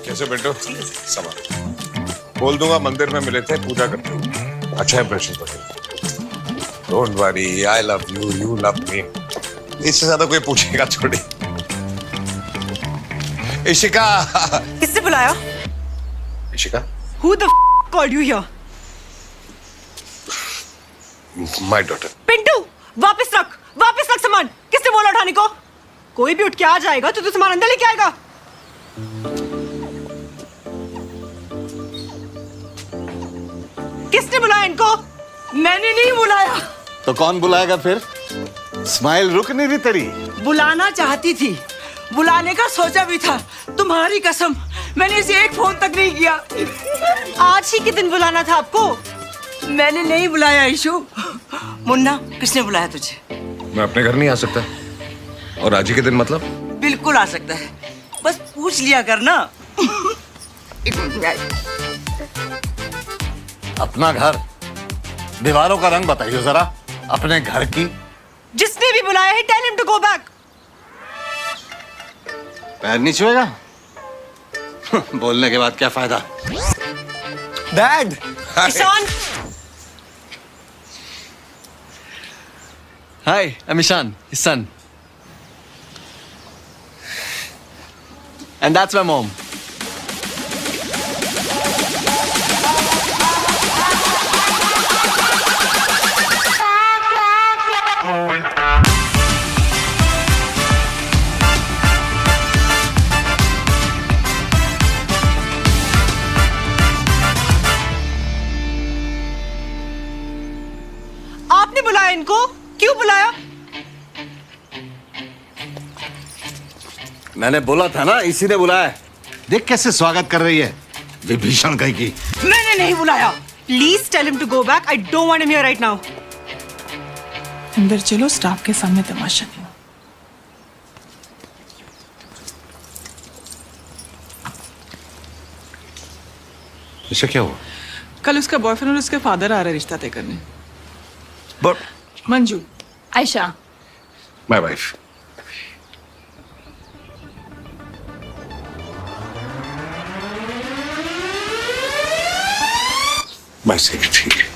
कैसे बेटो? समा बोल दूंगा मंदिर में मिले थे, पूजा करते हुए। अच्छा इंप्रेशन पड़ेगा। Don't worry, I love you, you love me. इससे ज्यादा कोई पूछेगा छोड़ी। इशिका। किसने बुलाया? Ishika? Who the called you here? My daughter. Pintu, वापस रख सामान। किसने बोला उठाने को? कोई भी उठ के आ जाएगा तो तू सामान अंदर लेके आएगा। किसने बुलाया इनको? मैंने नहीं बुलाया। तो कौन बुलाएगा फिर? स्माइल रुक नहीं रही तेरी। बुलाना चाहती थी, बुलाने का सोचा भी था। तुम्हारी कसम मैंने इसे एक फोन तक नहीं किया। आज ही के दिन बुलाना था आपको। मैंने नहीं बुलाया ईशु। मुन्ना, किसने बुलाया तुझे? मैं अपने घर नहीं आ सकता? और आज ही के दिन मतलब? बिल्कुल आ सकता है, बस पूछ लिया करना। अपना घर, दीवारों का रंग बताइए जरा अपने घर की। जिसने भी बुलाया है tell him to go back. पैर नहीं छुएगा? बोलने के बाद क्या फायदा? Dad! Ishan, Hi, I'm Ishan, his son. And that's my mom. आपने बुलाया इनको? क्यों बुलाया? मैंने बोला था ना, इसी ने बुलाया है। देख कैसे स्वागत कर रही है विभीषण कहीं की। मैंने नहीं बुलाया। Please tell him to go back. I don't want him here right now. अंदर चलो, स्टाफ के सामने तमाशा नहीं। इससे क्या हुआ? कल उसका बॉयफ्रेंड और उसके फादर आ रहे रिश्ता तय करने। But Manju, Ayesha, my wife. My secretary.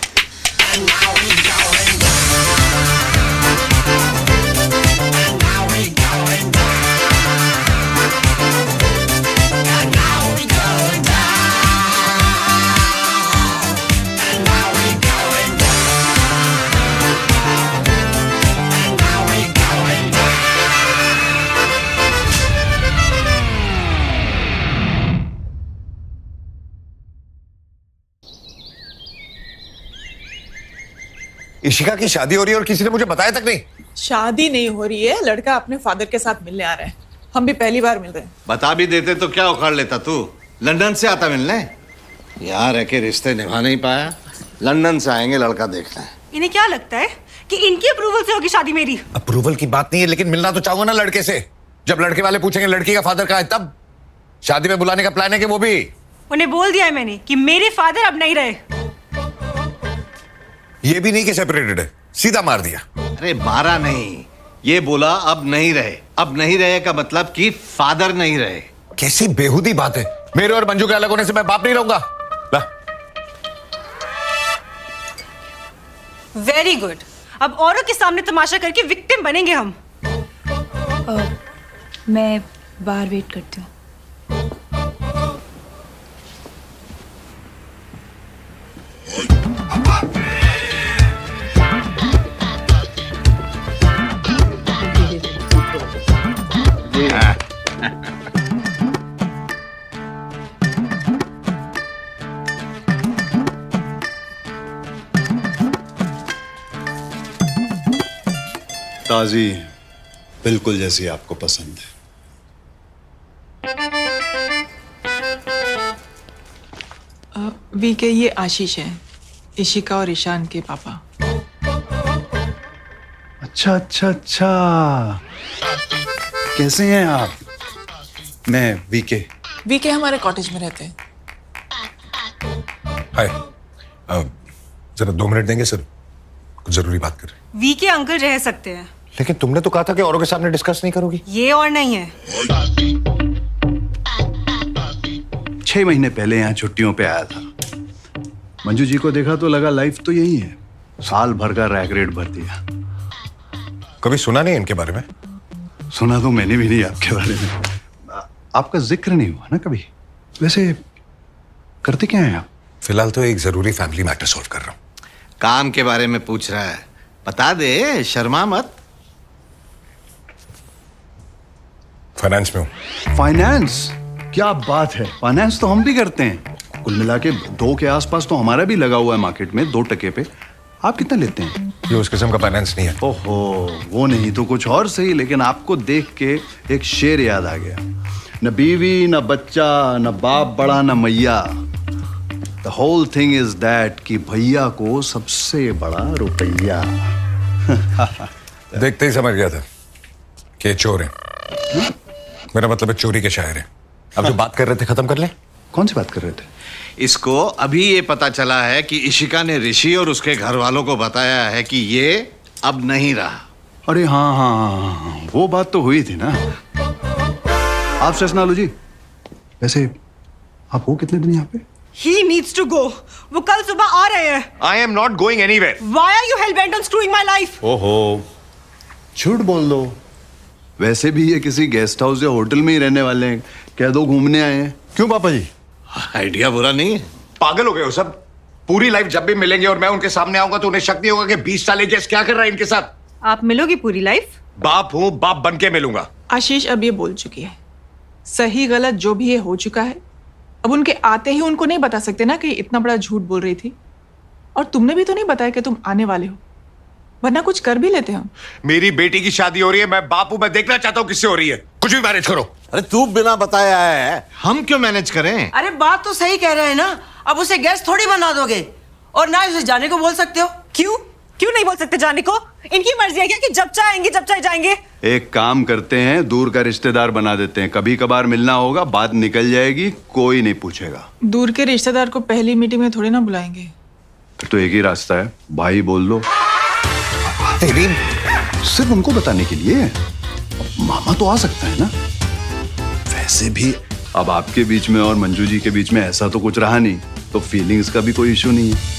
Ishika की शादी हो रही है और किसी ने मुझे बताया तक नहीं। शादी नहीं हो रही है, लड़का अपने फादर के साथ मिलने आ रहा है। हम भी पहली बार मिल रहे हैं। बता भी देते तो क्या उखाड़ लेता तू? लंदन से आता मिलने, यहाँ रह के रिश्ते निभा नहीं पाया, लंदन से आएंगे लड़का देखने। इन्हें क्या लगता है कि इनकी अप्रूवल से होगी शादी मेरी? अप्रूवल की बात नहीं है, लेकिन मिलना तो चाहूंगा ना लड़के से। जब लड़के वाले पूछेंगे लड़की का फादर कहाँ है, तब शादी में बुलाने का प्लान है कि वो भी। उन्हें बोल दिया है मैंने कि मेरे फादर अब नहीं रहे। ये भी नहीं कि सेपरेटेड है, सीधा मार दिया। अरे मारा नहीं, ये बोला अब नहीं रहे। अब नहीं रहे का मतलब कि फादर नहीं रहे। कैसी बेहुदी बात है। मेरे और मंजू के अलग होने से मैं बाप नहीं रहूंगा। वेरी गुड, अब औरों के सामने तमाशा करके विक्टिम बनेंगे हम। मैं बाहर वेट करती हूँ। ताजी बिल्कुल जैसी आपको पसंद है। वीके, ये आशीष है, इशिका और ईशान के पापा। अच्छा अच्छा अच्छा, कैसे हैं आप? मैं वीके। वीके हमारे कॉटेज में रहते हैं। हाय, जरा 2 मिनट देंगे सर, कुछ जरूरी बात कर रहे हैं। वीके अंकल रह सकते हैं, लेकिन तुमने तो कहा था कि औरों के सामने डिस्कस नहीं करोगी। ये और नहीं है। 6 महीने पहले यहाँ छुट्टियों पे आया था। मंजू जी को देखा तो लगा लाइफ तो यही है, साल भर का रैक रेट भर दिया। कभी सुना नहीं इनके बारे में? सुना तो मैंने भी नहीं आपके बारे में, आपका जिक्र नहीं हुआ ना कभी। वैसे करते क्या हैं आप? फिलहाल तो एक जरूरी फैमिली मैटर सॉल्व कर रहा हूँ। काम के बारे में पूछ रहा है, बता दे, शर्मा मत। फाइनेंस में हूँ। फाइनेंस? क्या बात है, फाइनेंस तो हम भी करते हैं। कुल मिला के 2 के आसपास तो हमारा भी लगा हुआ है मार्केट में, 2% पे। आप कितना लेते हैं? ये उस किस्म का फाइनेंस नहीं है। ओहो, वो नहीं तो कुछ और सही, लेकिन आपको देख के एक शेर याद आ गया। न बीवी, न बच्चा, न बाप बड़ा, न मैया। The whole thing is that कि भैया को सबसे बड़ा रुपया। देखते ही समझ गया था कि ये चोर है। मेरा मतलब है चोरी के शायर है। अब जो बात कर रहे थे खत्म कर ले। कौन सी बात कर रहे थे? इसको अभी ये पता चला है कि इशिका ने ऋषि और उसके घर वालों को बताया है कि ये अब नहीं रहा। अरे हाँ हाँ हाँ हाँ, वो बात तो हुई थी ना। आप स्ट्रेस ना लो जी। वैसे आप हो कितने दिन यहाँ पे? He needs to go. वो कल सुबह आ रहे हैं। I am not going anywhere. Why are you hell bent on screwing my life? ओहो, झूठ बोल दो। वैसे भी ये किसी गेस्ट हाउस या होटल में ही रहने वाले हैं, कह दो घूमने आए हैं। क्यों पापा जी? आइडिया बुरा नहीं है। पागल हो गए हो सब। पूरी लाइफ जब भी मिलेंगे और मैं उनके सामने आऊंगा तो उन्हें शक नहीं होगा कि 20 साल जैसे क्या कर रहा है इनके साथ। आप मिलोगी पूरी लाइफ? बाप हूं, बाप बन के मिलूंगा। आशीष अब ये बोल चुकी है, सही गलत जो भी ये हो चुका है। अब उनके आते ही उनको नहीं बता सकते ना कि इतना बड़ा झूठ बोल रही थी। और तुमने भी तो नहीं बताया कि तुम आने वाले हो, वरना कुछ कर भी लेते हम। मेरी बेटी की शादी हो रही है, मैं बाप हूं, मैं देखना चाहता हूं किससे हो रही है। कुछ भी मैनेज करो। अरे तू बिना बताए आया है, हम क्यों मैनेज करें? अरे बात तो सही कह रहे हैं ना, अब उसे गेस्ट थोड़ी बना दोगे और ना उसे जाने को बोल सकते हो। क्यों क्यों नहीं बोल सकते जाने को? इनकी मर्जी है क्या कि जब चाहेंगे जब चाहे जाएंगे? एक काम करते हैं, दूर का रिश्तेदार बना देते हैं। कभी कभार मिलना होगा, बात निकल जाएगी, कोई नहीं पूछेगा। दूर के रिश्तेदार को पहली मीटिंग में थोड़ी ना बुलाएंगे। फिर तो एक ही रास्ता है, भाई बोल दो। सिर्फ उनको बताने के लिए मामा तो आ सकता है ना। वैसे भी अब आपके बीच में और मंजू जी के बीच में ऐसा तो कुछ रहा नहीं, तो फीलिंग्स का भी कोई इशू नहीं है।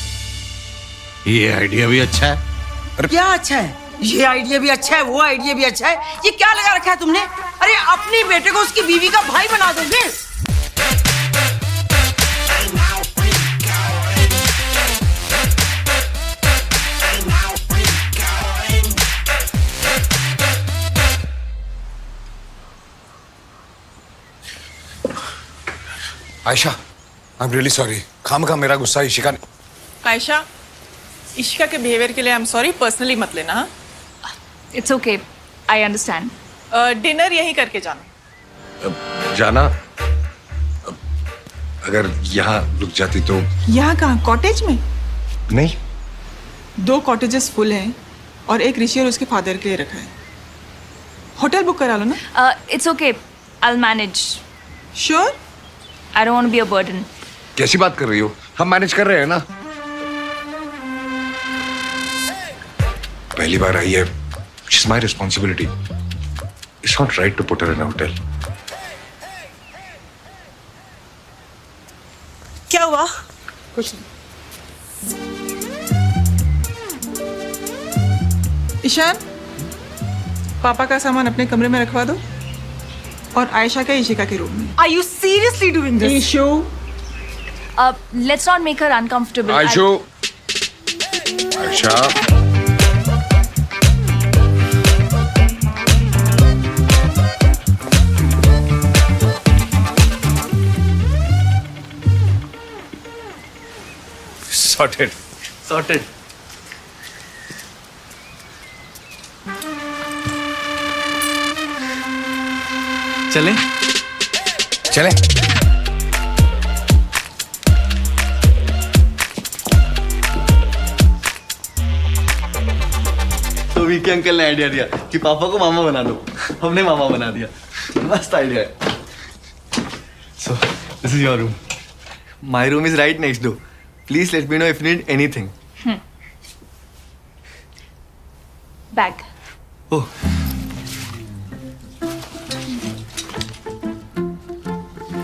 ये आइडिया भी अच्छा है। क्या अच्छा है? ये आइडिया भी अच्छा है, वो आइडिया भी अच्छा है। ये क्या लगा रखा है तुमने? अरे अपनी बेटे को उसकी बीवी का भाई बना दोगे? Ayesha, I am really sorry. खामखा मेरा गुस्सा इशिका ने। आयशा, इशिका के बिहेवियर के लिए आई एम सॉरी, पर्सनली मत लेना। हाँ, it's okay, I understand. Dinner यहीं करके जाना। जाना अगर यहाँ रुक जाती तो। यहाँ कहाँ, कॉटेज में? नहीं, 2 कॉटेजेस फुल हैं और एक ऋषि और उसके फादर के लिए रखा है। होटल बुक करा लो ना। It's okay, I will manage. Sure? I don't want to be a burden. कैसी बात कर रही हो? हम मैनेज कर रहे हैं ना। पहली बार आई है, it's my responsibility. It's not right to put her in a hotel. क्या हुआ? कुछ नहीं। ईशान, पापा का सामान अपने कमरे में रखवा दो और आयशा का इशिका के रूम में। Are you seriously doing this? Ishu, let's not make her uncomfortable. Aishu, Ayesha, sorted. Sorted. चलें? चले। तो वीके अंकल ने आइडिया दिया कि पापा को मामा बना दो। हमने मामा बना दिया। मस्त आइडिया है। So this is your room. My room is right next door. Please let me know if you need anything. Bag. Oh.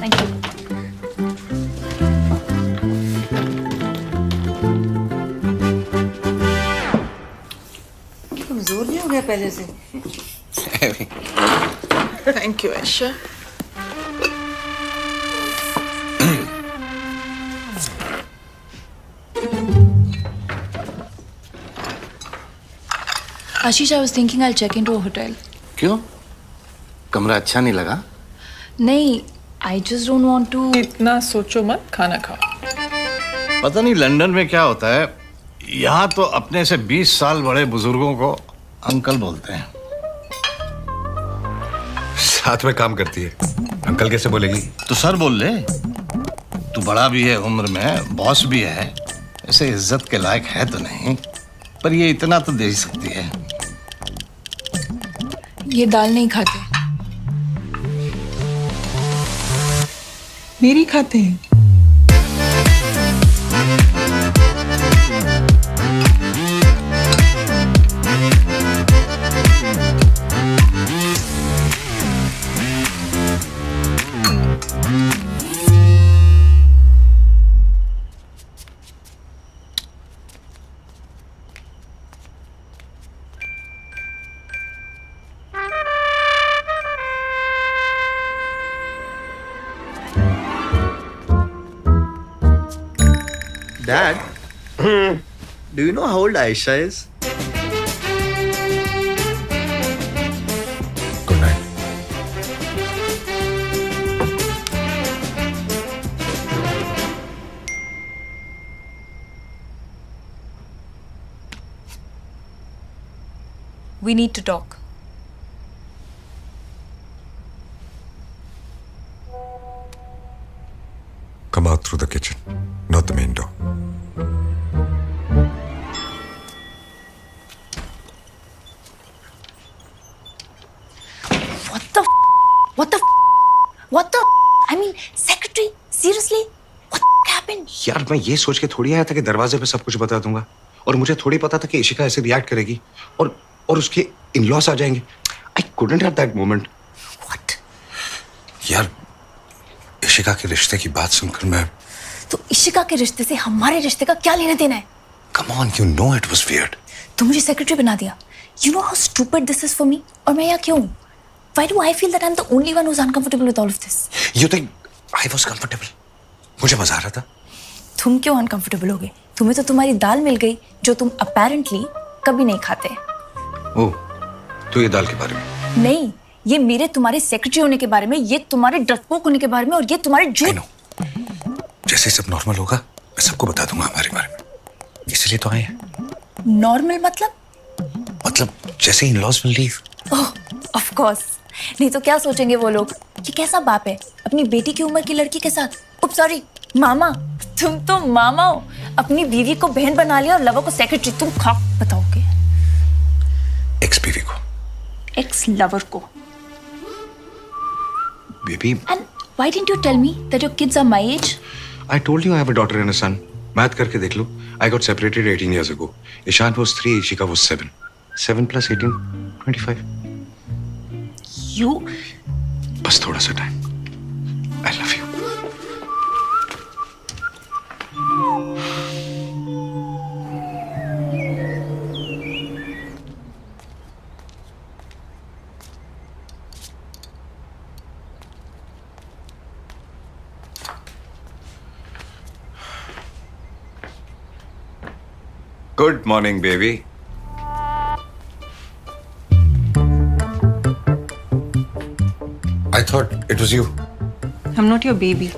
Thank you. कमजोर नहीं हो गया पहले से? Thank you Ayesha. Ashish, I was thinking I check into a hotel. क्यों? कमरा अच्छा नहीं लगा? नहीं, I just don't want to. इतना सोचो मत, खाना खाओ। पता नहीं लंदन में क्या होता है, यहाँ तो अपने से 20 साल बड़े बुजुर्गों को अंकल बोलते हैं। साथ में काम करती है, अंकल कैसे बोलेगी? तो सर बोल ले। तू बड़ा भी है उम्र में, बॉस भी है, ऐसे इज्जत के लायक है तो नहीं, पर ये इतना तो दे ही सकती है। ये दाल नहीं खाते। मेरी खाते हैं। Dad, do you know how old Aisha is? Good night. We need to talk. Come out through the kitchen, not the main door. What the? I mean, secretary, seriously? What happened? यार मैं ये सोच के थोड़ी आया था कि दरवाजे पे सब कुछ बता दूंगा, और मुझे थोड़ी पता था कि इशिका ऐसे रिएक्ट करेगी और उसके इन-लॉस आ जाएंगे। I couldn't have that moment. What? यार इशिका के रिश्ते की बात सुनकर मैं। तो इशिका के रिश्ते से हमारे रिश्ते का क्या लेना देना है? Come on, you know it was weird. तुम मुझे सेक्रेटरी बना दिया। You know how stupid this is for me? और मैं यहाँ क्यों हूँ? Why do I feel that I'm the only one who's uncomfortable with all of this? You think I was comfortable? मुझे मजा आ रहा था। तुम क्यों अनकंफर्टेबल हो गए? तुम्हें तो तुम्हारी दाल मिल गई जो तुम अपेरेंटली कभी नहीं खाते। ओह, तो ये दाल के बारे में? नहीं, ये मेरे तुम्हारे सेक्रेटरी होने के बारे में, ये तुम्हारे डरपोक होने के बारे में, और ये तुम्हारे झूठ। जैसे सब नॉर्मल होगा मैं सबको बता दूंगा हमारे बारे में, इसलिए तो आए हैं। नॉर्मल मतलब? मतलब जैसे in laws will leave. Oh of course, नहीं तो क्या सोचेंगे वो लोग, ये कैसा बाप है अपनी बेटी की उम्र की लड़की के साथ। उप सॉरी मामा, तुम तो मामा हो, अपनी बीवी को बहन बना लिया और लवर को सेक्रेटरी। तुम खाक बताओगे एक्स बीवी को, एक्स लवर को। Baby and why didn't you tell me that your kids are my age? I told you I have a daughter and a son. Math करके देख लो. I got separated 18 years ago. Ishan was 3, Ishika was 7. 7 plus 18, 25. You? बस थोड़ा सा time. I love you. Good morning, baby. I thought it was you. I'm not your baby.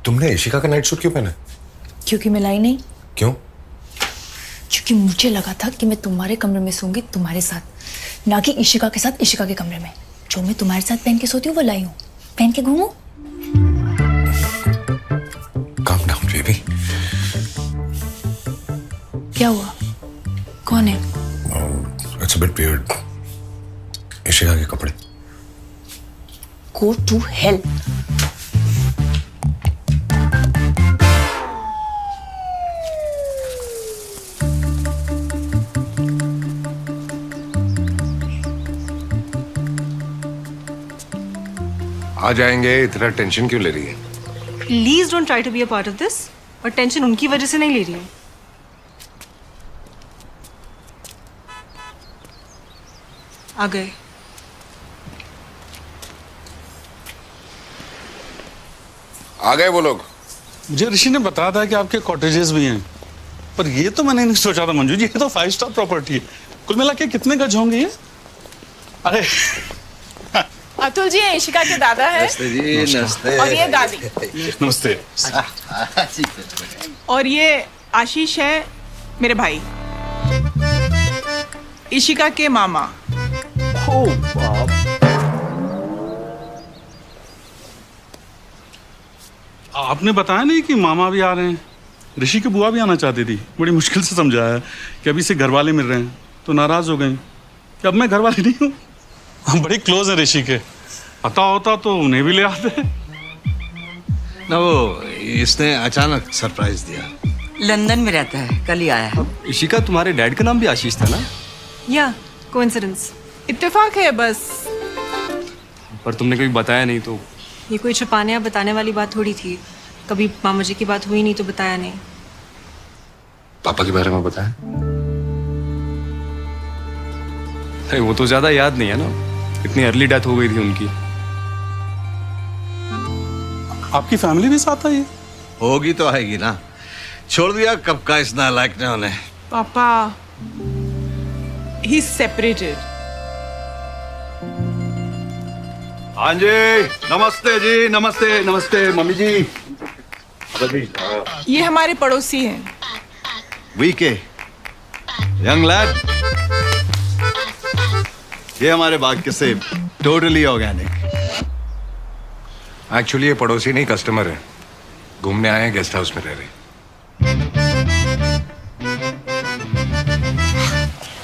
तुमने इशिका का night suit क्यों पहना? क्योंकि मैं लाई नहीं। क्यों? क्योंकि मुझे लगा था कि मैं तुम्हारे कमरे में सोऊंगी तुम्हारे साथ, ना कि इशिका के साथ इशिका के कमरे में। जो मैं तुम्हारे साथ पहन के सोती हूँ वो लाई हूँ, पहन के घूमूं। Calm down, baby. क्या हुआ? कौन है? It's a bit weird. Ishika के कपड़े. Go to hell. आ जाएंगे, इतना टेंशन क्यों ले रही है? Please don't try to be a part of this. और टेंशन उनकी वजह से नहीं ले रही हूँ। आ गए। आ गए वो लोग। मुझे ऋषि ने बताया था कि आपके कॉटेजेस भी हैं, पर ये तो मैंने नहीं सोचा था मंजू जी, ये तो 5 स्टार प्रॉपर्टी है। कुल मिला के कितने गज होंगे ये? अरे अतुल जी इशिका के दादा है। नमस्ते जी, नमस्ते। और ये दादी। नमस्ते। और ये आशीष है मेरे भाई, इशिका के मामा। ओ बाप। आपने बताया नहीं कि मामा भी आ रहे हैं? ऋषि की बुआ भी आना चाहती थी, बड़ी मुश्किल से समझाया कि अभी से घर वाले मिल रहे हैं तो नाराज हो गए कि अब मैं घर वाले नहीं हूँ। हम बड़े क्लोज हैं ऋषि के, पता होता तो उन्हें भी ले आते। ना वो इसने अचानक सरप्राइज दिया। लंदन में रहता है, कल ही आया है। इशिका तुम्हारे डैड का नाम भी आशीष था ना? या कोइंसिडेंस, इत्तेफाक है बस। पर तुमने कभी बताया नहीं तो। ये कोई छुपाने या बताने वाली बात थोड़ी थी। कभी मामा जी की बात हुई नहीं तो बताया नहीं। पापा के बारे में बताया? नहीं, वो तो ज्यादा याद नहीं है ना, इतनी अर्ली डेथ हो गई थी उनकी। आपकी फैमिली भी साथ आई है? होगी तो आएगी ना, छोड़ दिया कब का इस नालायक ने उन्हें। पापा ही सेपरेटेड। हाँ जी, नमस्ते जी, नमस्ते नमस्ते मम्मी जी। ये हमारे पड़ोसी हैं। VK, young lad. ये हमारे बाग के सेब, टोटली ऑर्गेनिक। एक्चुअली ये पड़ोसी नहीं, कस्टमर है, घूमने आए हैं, गेस्ट हाउस में रह रहे।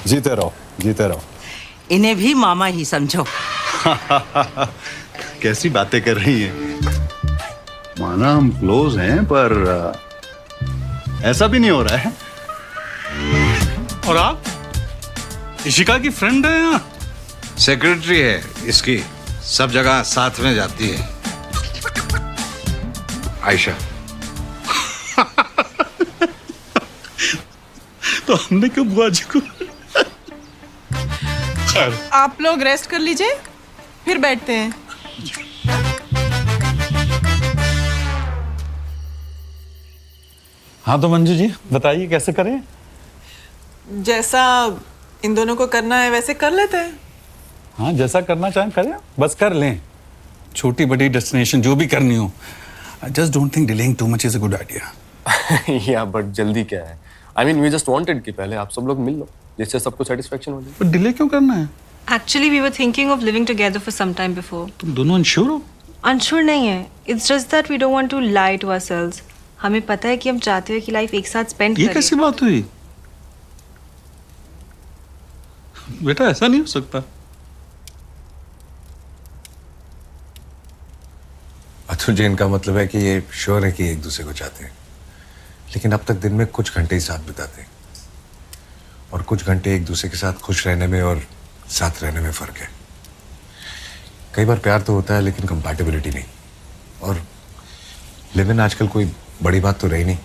जीते रहो, जीते रहो। इन्हें भी मामा ही समझो। कैसी बातें कर रही हैं? माना हम क्लोज हैं, पर ऐसा भी नहीं हो रहा है। और आप इशिका की फ्रेंड है या? सेक्रेटरी है इसकी, सब जगह साथ में जाती है। आयशा। तो हमने क्यों बुआ जी को? खैर, आप लोग रेस्ट कर लीजिए, फिर बैठते हैं। हाँ तो मंजू जी बताइए कैसे करें? जैसा इन दोनों को करना है वैसे कर लेते हैं। हाँ जैसा करना चाहें करें, बस कर लें। छोटी बड़ी डेस्टिनेशन जो भी करनी हो, I just don't think delaying too much is a good idea. या बट जल्दी क्या है? I mean, we just wanted कि पहले आप सब लोग मिल लो, जिससे सबको satisfaction हो जाए. But delay क्यों करना है? Actually, we were thinking of living together for some time before. तुम दोनों unsure हो? Unsure नहीं है. It's just that we don't want to lie to ourselves. हमें पता है कि हम चाहते हैं कि लाइफ एक साथ स्पेंड करें. ये कैसी बात हुई? बेटा ऐसा नहीं हो सकता. अतुल जी, इनका मतलब है कि ये श्योर है कि एक दूसरे को चाहते हैं, लेकिन अब तक दिन में कुछ घंटे ही साथ बिताते हैं, और कुछ घंटे एक दूसरे के साथ खुश रहने में और साथ रहने में फर्क है. कई बार प्यार तो होता है लेकिन कंपैटिबिलिटी नहीं, और लिव इन आजकल कोई बड़ी बात तो रही नहीं.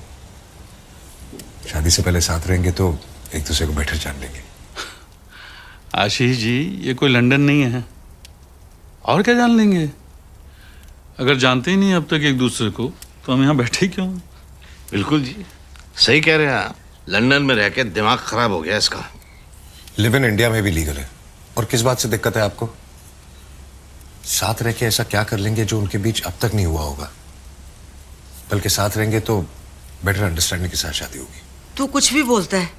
शादी से पहले साथ रहेंगे तो एक दूसरे को बेटर जान लेंगे. आशीष जी, ये कोई लंदन नहीं है. और क्या जान लेंगे? अगर जानते ही नहीं अब तक एक दूसरे को, तो हम यहाँ बैठे ही क्यों? बिल्कुल जी, सही कह रहे हैं आप. लंदन में रह के दिमाग खराब हो गया इसका. लिव इन इंडिया में भी लीगल है, और किस बात से दिक्कत है आपको? साथ रह के ऐसा क्या कर लेंगे जो उनके बीच अब तक नहीं हुआ होगा? बल्कि साथ रहेंगे तो बेटर अंडरस्टैंडिंग के साथ शादी होगी. तू कुछ भी बोलता है,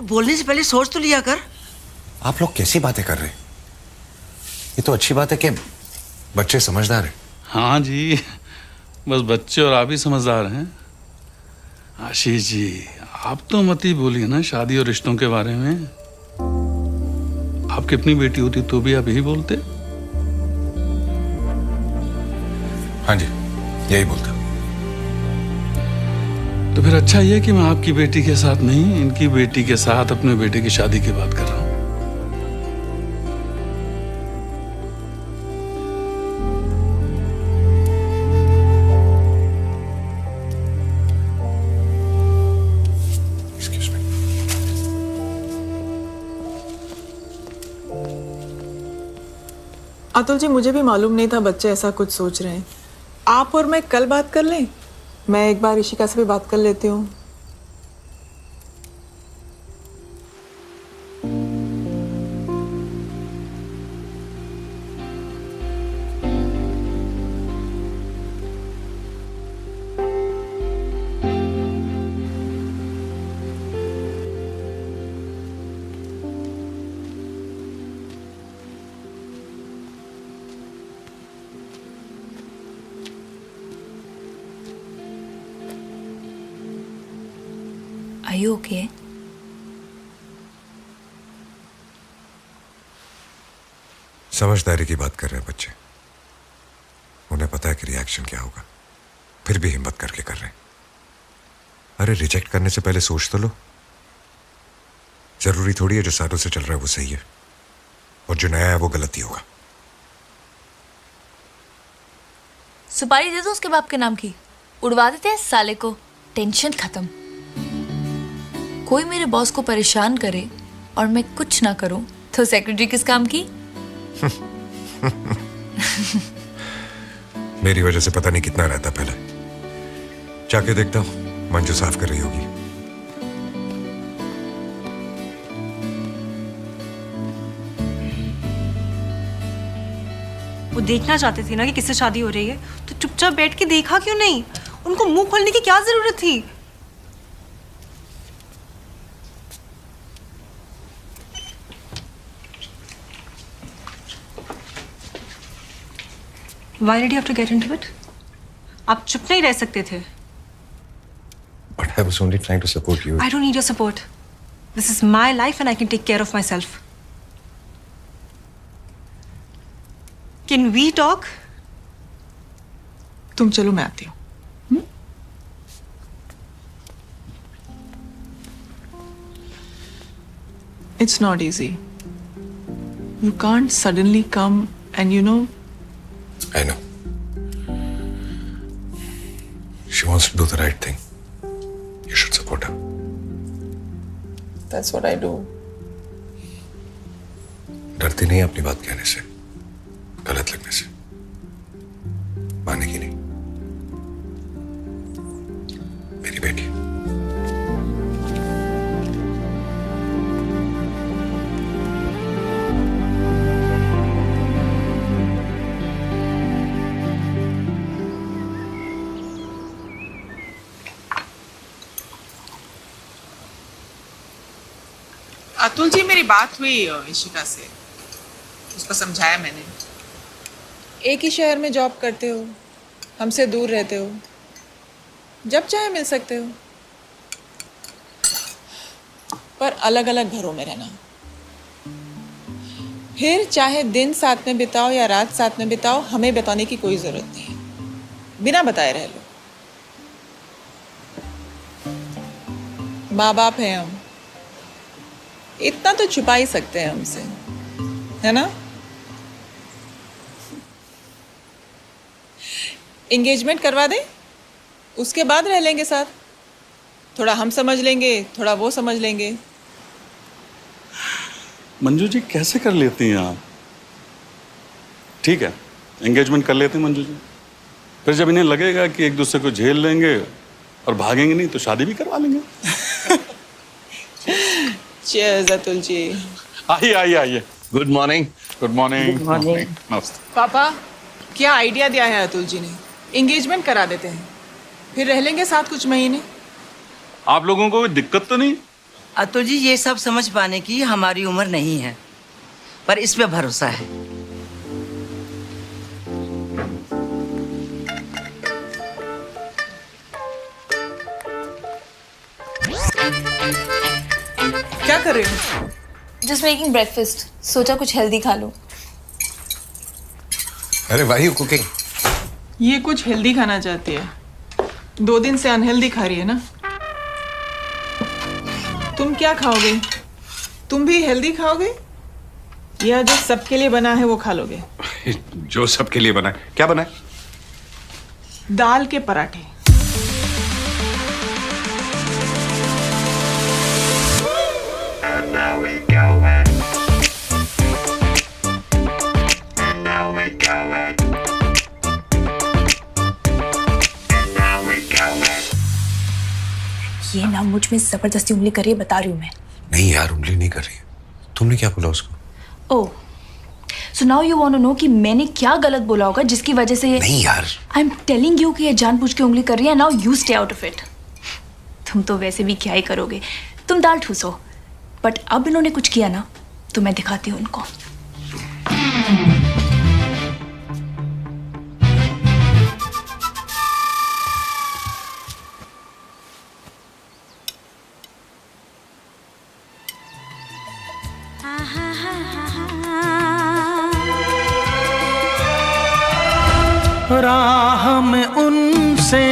बोलने से पहले सोच तो लिया कर. आप लोग कैसी बातें कर रहे हैं? ये तो अच्छी बात है कि बच्चे समझदार हैं. हाँ जी, बस बच्चे और आप ही समझदार हैं. आशीष जी, आप तो मत ही बोलिए ना शादी और रिश्तों के बारे में. आपकी अपनी बेटी होती तो भी आप यही बोलते. हाँ जी, यही बोलता. तो फिर अच्छा ये कि मैं आपकी बेटी के साथ नहीं, इनकी बेटी के साथ अपने बेटे की शादी की बात कर रहा हूँ. अतुल जी, मुझे भी मालूम नहीं था बच्चे ऐसा कुछ सोच रहे हैं. आप और मैं कल बात कर लें? मैं एक बार ऋषिका से भी बात कर लेती हूँ. Are you okay? समझदारी की बात कर रहे हैं बच्चे. उन्हें पता है कि रिएक्शन क्या होगा, फिर भी हिम्मत करके कर रहे हैं. अरे रिजेक्ट करने से पहले सोच तो लो. जरूरी थोड़ी है जो सालों से चल रहा है वो सही है, और जो नया है वो गलती होगा. सुपारी दे दो उसके बाप के नाम की, उड़वा देते हैं साले को. टेंशन खत्म. कोई मेरे बॉस को परेशान करे और मैं कुछ ना करूं तो सेक्रेटरी किस काम की? मेरी वजह से पता नहीं कितना रहता पहले. जाके देखता हूँ, मंजू साफ कर रही होगी. वो देखना चाहते थे ना कि किससे शादी हो रही है, तो चुपचाप बैठ के देखा क्यों नहीं? उनको मुंह खोलने की क्या जरूरत थी? Why did you have to get into it? आप चुप नहीं रह सकते थे. But I was only trying to support you. I don't need your support. This is my life and I can take care of myself. Can we talk? तुम चलो, मैं आती हूँ. It's not easy. You can't suddenly come and I know. She wants to do the right thing. You should support her. That's what I do. डरती नहीं अपनी बात कहने से, गलत लगने से. मानेगी नहीं. मेरी बेटी. अतुल जी, मेरी बात हुई इशिका से, उसको समझाया मैंने। एक ही शहर में जॉब करते हो, हमसे दूर रहते हो, जब चाहे मिल सकते हो, पर अलग अलग घरों में रहना। फिर चाहे दिन साथ में बिताओ या रात साथ में बिताओ, हमें बताने की कोई जरूरत नहीं है, बिना बताए रह लो। माँ बाप हैं हम, इतना तो छुपा ही सकते हैं हमसे, है ना? एंगेजमेंट करवा दें, उसके बाद रह लेंगे साथ। थोड़ा हम समझ लेंगे, थोड़ा वो समझ लेंगे। मंजू जी कैसे कर लेती हैं आप? ठीक है, एंगेजमेंट कर लेते हैं मंजू जी। फिर जब इन्हें लगेगा कि एक दूसरे को झेल लेंगे और भागेंगे नहीं, तो शादी भी करवा लेंगे। चीयर्स अतुल जी। आइए आइए आइए। Good morning. Good morning. Good morning. नमस्ते। पापा, क्या आइडिया दिया है अतुल जी ने। एंगेजमेंट करा देते हैं, फिर रह लेंगे साथ कुछ महीने। आप लोगों को कोई दिक्कत तो नहीं? अतुल जी, ये सब समझ पाने की हमारी उम्र नहीं है, पर इस पे भरोसा है। क्या कर रहे हो? जस्ट मेकिंग ब्रेकफास्ट, सोचा कुछ हेल्दी खा लो। अरे वाई यू कुकिंग? ये कुछ हेल्दी खाना चाहती है, 2 दिन से अनहेल्दी खा रही है ना। तुम क्या खाओगे? तुम भी हेल्दी खाओगे या जो सबके लिए बना है वो खा लोगे? जो सबके लिए बना है। क्या बना है? दाल के पराठे। ये ना मुझ में जबरदस्ती उंगली करिए, बता रही हूँ मैं। नहीं यार, उंगली नहीं कर रही है। तुमने क्या बोला उसको? Oh, so now you want to know कि मैंने क्या गलत बोला होगा जिसकी वजह से ये। नहीं यार, आई एम टेलिंग यू कि ये जानबूझ के उंगली कर रही है। Now you stay out of it. तुम तो वैसे भी क्या ही करोगे, तुम दाल ठूसो, बट अब इन्होंने कुछ किया ना तो मैं दिखाती हूँ उनको। राह में उनसे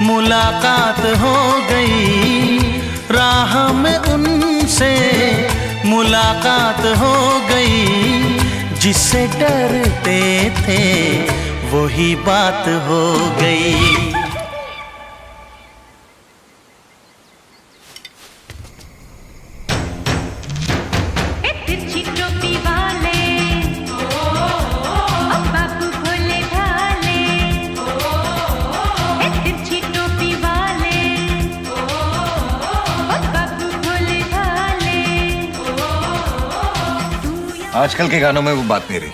मुलाकात हो गई, राह में उनसे मुलाकात हो गई, जिससे डरते थे वही बात हो गई। आजकल के गानों में वो बात नहीं रही।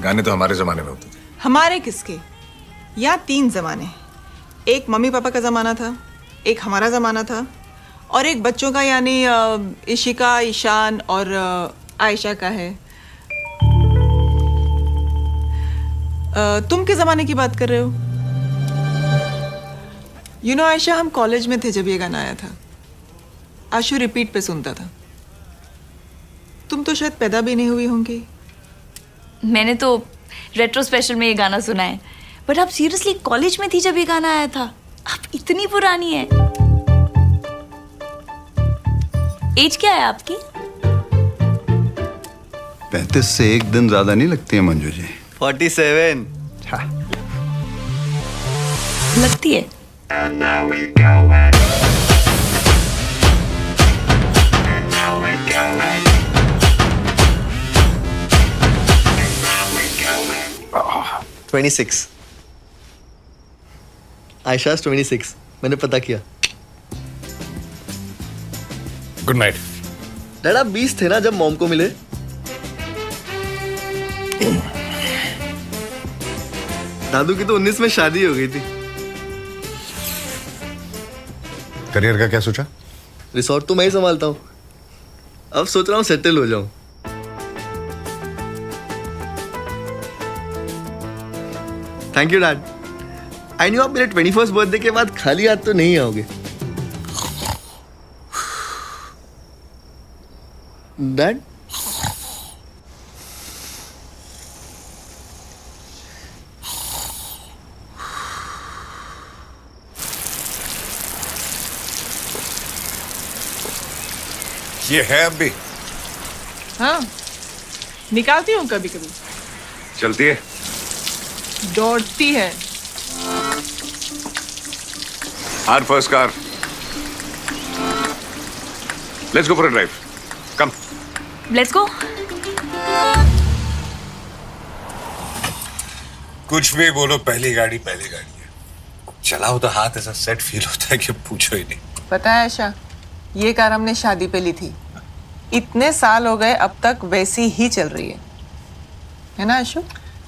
गाने तो हमारे जमाने में होते थे। हमारे किसके? या 3 जमाने। एक मम्मी पापा का जमाना था, एक हमारा जमाना था, और एक बच्चों का यानी इशिका, ईशान और आयशा का है। तुम किस जमाने की बात कर रहे हो? यू नो आयशा, हम कॉलेज में थे जब ये गाना आया था। आशु रिपीट पे सुनता था। तुम तो शायद पैदा भी नहीं हुई होंगी। मैंने तो रेट्रो स्पेशल में ये गाना सुना है, बट आप सीरियसली कॉलेज में थी जब ये गाना आया था? आप इतनी पुरानी है। एज क्या है आपकी? 35 से एक दिन ज्यादा नहीं लगती है मंजू जी। 47 लगती है। आयशा 26। मैंने पता किया। Good night. डैड, आप 20 थे ना जब मॉम को मिले? दादू की तो 19 में शादी हो गई थी। करियर का क्या सोचा? रिसोर्ट तो मैं ही संभालता हूँ। अब सोच रहा हूँ सेटल हो जाऊं। Thank you dad. I knew आप मेरे 21st बर्थडे के बाद खाली हाथ तो नहीं आओगे। डैड ये है अब भी हाँ, निकालती हूँ कभी कभी। चलती है। दौड़ती है। Our first car. Let's go for a drive. Come. Let's go. कुछ भी बोलो, पहली गाड़ी है। चलाओ तो हाथ ऐसा सेट फील होता है कि पूछो ही नहीं। पता है आयशा, ये कार हमने शादी पे ली थी। इतने साल हो गए, अब तक वैसी ही चल रही है ना आशु?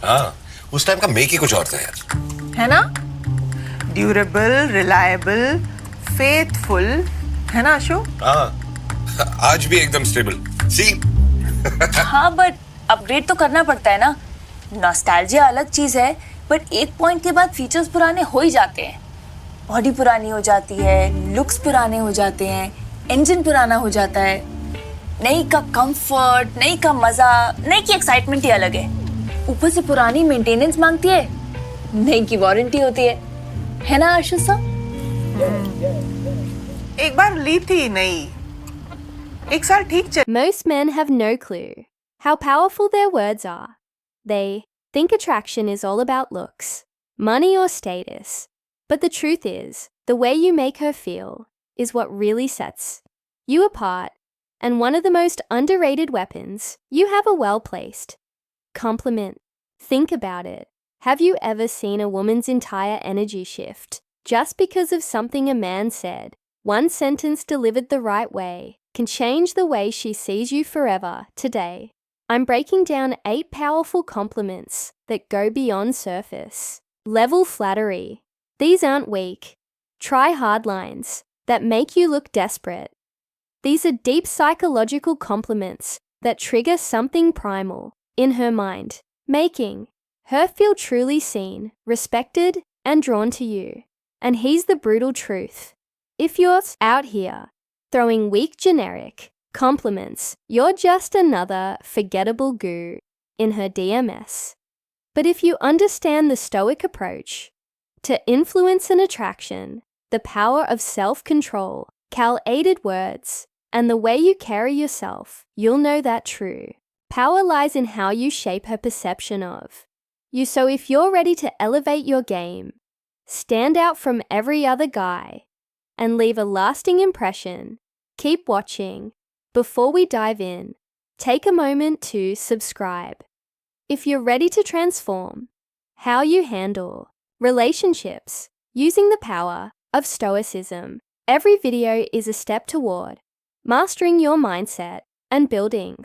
हाँ, उस टाइम का मेक ही कुछ और था यार। है ना? ड्यूरेबल, रिलायबल, फेथफुल, है ना आशु? हाँ, आज भी एकदम स्टेबल। सी? हाँ, बट अपग्रेड तो करना पड़ता है ना। नॉस्टैल्जिया अलग चीज है, बट एक पॉइंट के बाद फीचर्स पुराने हो ही जाते हैं। बॉडी पुरानी हो जाती है, लुक्स पुराने हो जाते हैं, इंजन पुराना हो जाता है। नई का कंफर्ट, नई का मजा, नई की एक्साइटमेंट ही अलग है। ऊपर से पुरानी मेंटेनेंस मांगती है, नई की वारंटी होती है ना आशु साहब? एक बार ली थी नई, एक साल ठीक चल। Most men have no clue how powerful their words are. They think attraction is all about looks, money or status. But the truth is, the way you make her feel is what really sets you apart. And one of the most underrated weapons you have a well-placed compliment. Think about it. Have you ever seen a woman's entire energy shift just because of something a man said? One sentence delivered the right way can change the way she sees you forever. Today, I'm breaking down 8 powerful compliments that go beyond surface level flattery. These aren't weak, try-hard lines that make you look desperate. These are deep psychological compliments that trigger something primal in her mind, making her feel truly seen, respected, and drawn to you. And here's the brutal truth. If you're out here throwing weak generic compliments, you're just another forgettable goo in her DMS. But if you understand the Stoic approach to influence and attraction, the power of self-control, cal-aided words, and the way you carry yourself, you'll know that true power lies in how you shape her perception of you. So if you're ready to elevate your game, stand out from every other guy, and leave a lasting impression, keep watching. Before we dive in, take a moment to subscribe. If you're ready to transform how you handle relationships using the power of Stoicism, every video is a step toward mastering your mindset and building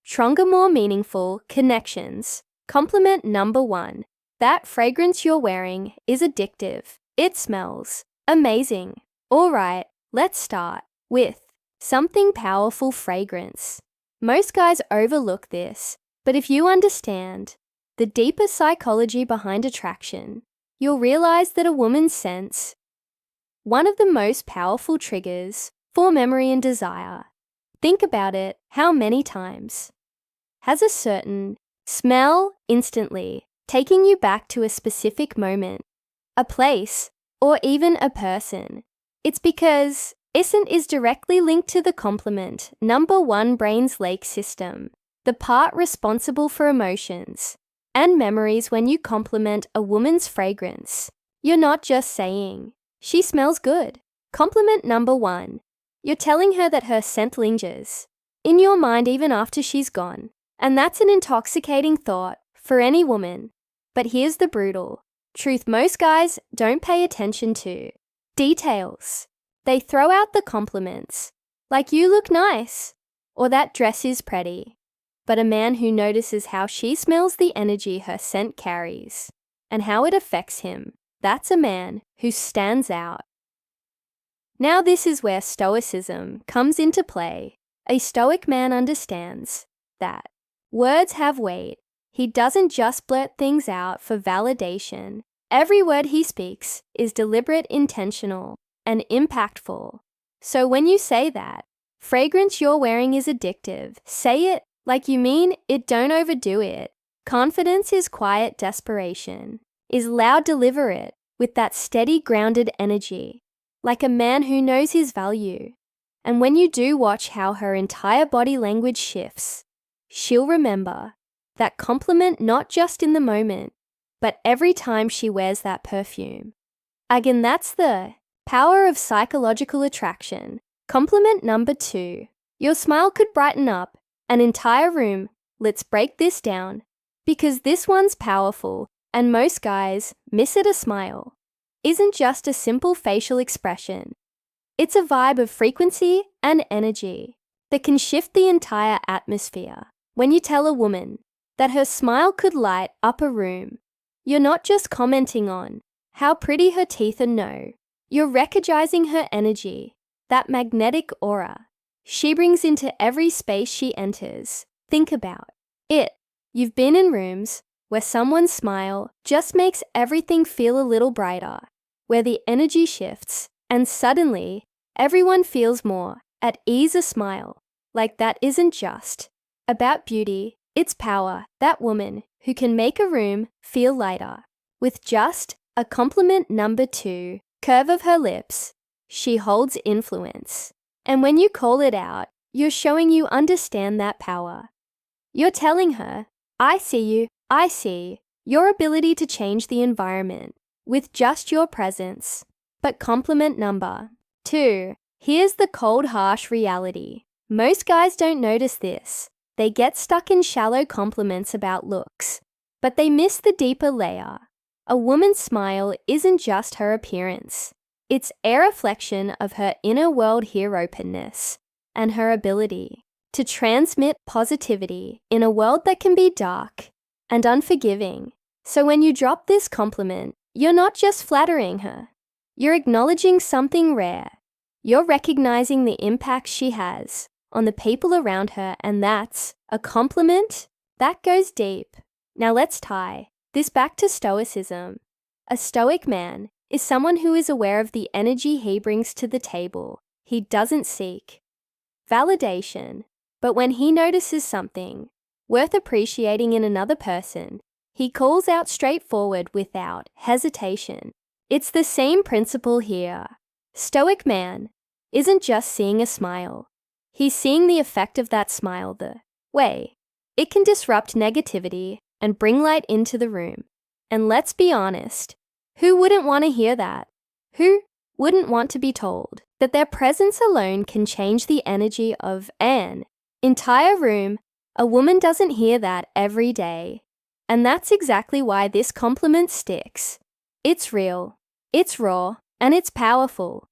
stronger, more meaningful connections. Compliment number 1. That fragrance you're wearing is addictive. It smells amazing. Alright, let's start with something powerful fragrance. Most guys overlook this, but if you understand the deeper psychology behind attraction, you'll realize that a woman's sense, one of the most powerful triggers for memory and desire. Think about it, how many times has a certain smell instantly taking you back to a specific moment, a place, or even a person? It's because scent is directly linked to the complement number 1 brain's lake system, the part responsible for emotions and memories. When you compliment a woman's fragrance, you're not just saying, she smells good. Compliment number 1. You're telling her that her scent lingers in your mind even after she's gone. And that's an intoxicating thought for any woman. But here's the brutal truth most guys don't pay attention to. Details. They throw out the compliments, like you look nice, or that dress is pretty. But a man who notices how she smells the energy her scent carries, and how it affects him, that's a man who stands out. Now this is where Stoicism comes into play. A stoic man understands that words have weight. He doesn't just blurt things out for validation. Every word he speaks is deliberate, intentional, and impactful. So when you say that fragrance you're wearing is addictive, say it like you mean it, don't overdo it. Confidence is quiet desperation, is loud, deliver it with that steady, grounded energy, like a man who knows his value. And when you do watch how her entire body language shifts, she'll remember that compliment not just in the moment, but every time she wears that perfume. Again, that's the power of psychological attraction. Compliment number 2. Your smile could brighten up an entire room. Let's break this down, because this one's powerful and most guys miss it. A smile isn't just a simple facial expression. It's a vibe of frequency and energy that can shift the entire atmosphere. When you tell a woman that her smile could light up a room, you're not just commenting on how pretty her teeth are, no. You're recognizing her energy, that magnetic aura she brings into every space she enters. Think about it. You've been in rooms where someone's smile just makes everything feel a little brighter, where the energy shifts and suddenly everyone feels more at ease. A smile like that isn't just about beauty, it's power. That woman who can make a room feel lighter with just a compliment. Number 2, curve of her lips. She holds influence. And when you call it out, you're showing you understand that power. You're telling her, I see you, I see your ability to change the environment with just your presence. But compliment number 2, here's the cold, harsh reality. Most guys don't notice this. They get stuck in shallow compliments about looks, but they miss the deeper layer. A woman's smile isn't just her appearance. It's a reflection of her inner world, her openness, and her ability to transmit positivity in a world that can be dark and unforgiving. So when you drop this compliment, you're not just flattering her. You're acknowledging something rare. You're recognizing the impact she has on the people around her, and that's a compliment that goes deep. Now let's tie this back to stoicism. A stoic man is someone who is aware of the energy he brings to the table. He doesn't seek validation, but when he notices something worth appreciating in another person, he calls out straightforward without hesitation. It's the same principle here. Stoic man isn't just seeing a smile. He's seeing the effect of that smile, the way it can disrupt negativity and bring light into the room. And let's be honest, who wouldn't want to hear that? Who wouldn't want to be told that their presence alone can change the energy of an entire room? A woman doesn't hear that every day. And that's exactly why this compliment sticks. It's real, it's raw, and it's powerful.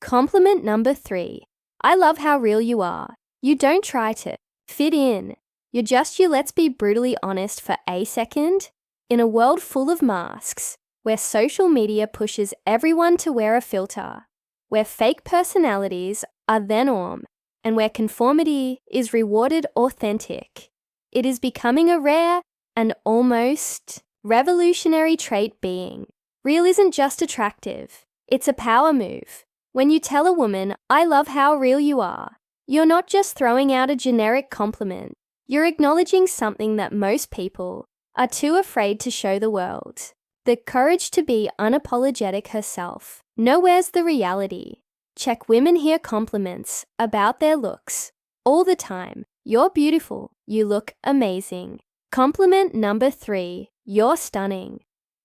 Compliment number 3. I love how real you are. You don't try to fit in. You're just you. Let's be brutally honest for a second. In a world full of masks, where social media pushes everyone to wear a filter, where fake personalities are the norm, and where conformity is rewarded, authentic, it is becoming a rare and almost revolutionary trait. Being real isn't just attractive, it's a power move. When you tell a woman, I love how real you are, you're not just throwing out a generic compliment. You're acknowledging something that most people are too afraid to show the world. The courage to be unapologetic herself. Nowhere's the reality. Check. Women hear compliments about their looks all the time. You're beautiful. You look amazing. Compliment number 3. You're stunning.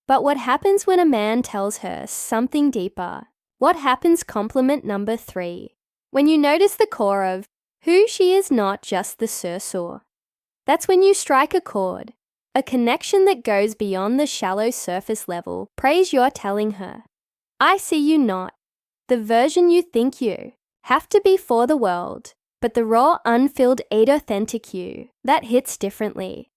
But what happens when a man tells her something deeper? What happens? Compliment number 3. When you notice the core of who she is, not just the sursaur. That's when you strike a chord. A connection that goes beyond the shallow surface level praise. You're telling her, I see you not the version you think you have to be for the world, but the raw, unfilled, authentic you that hits differently.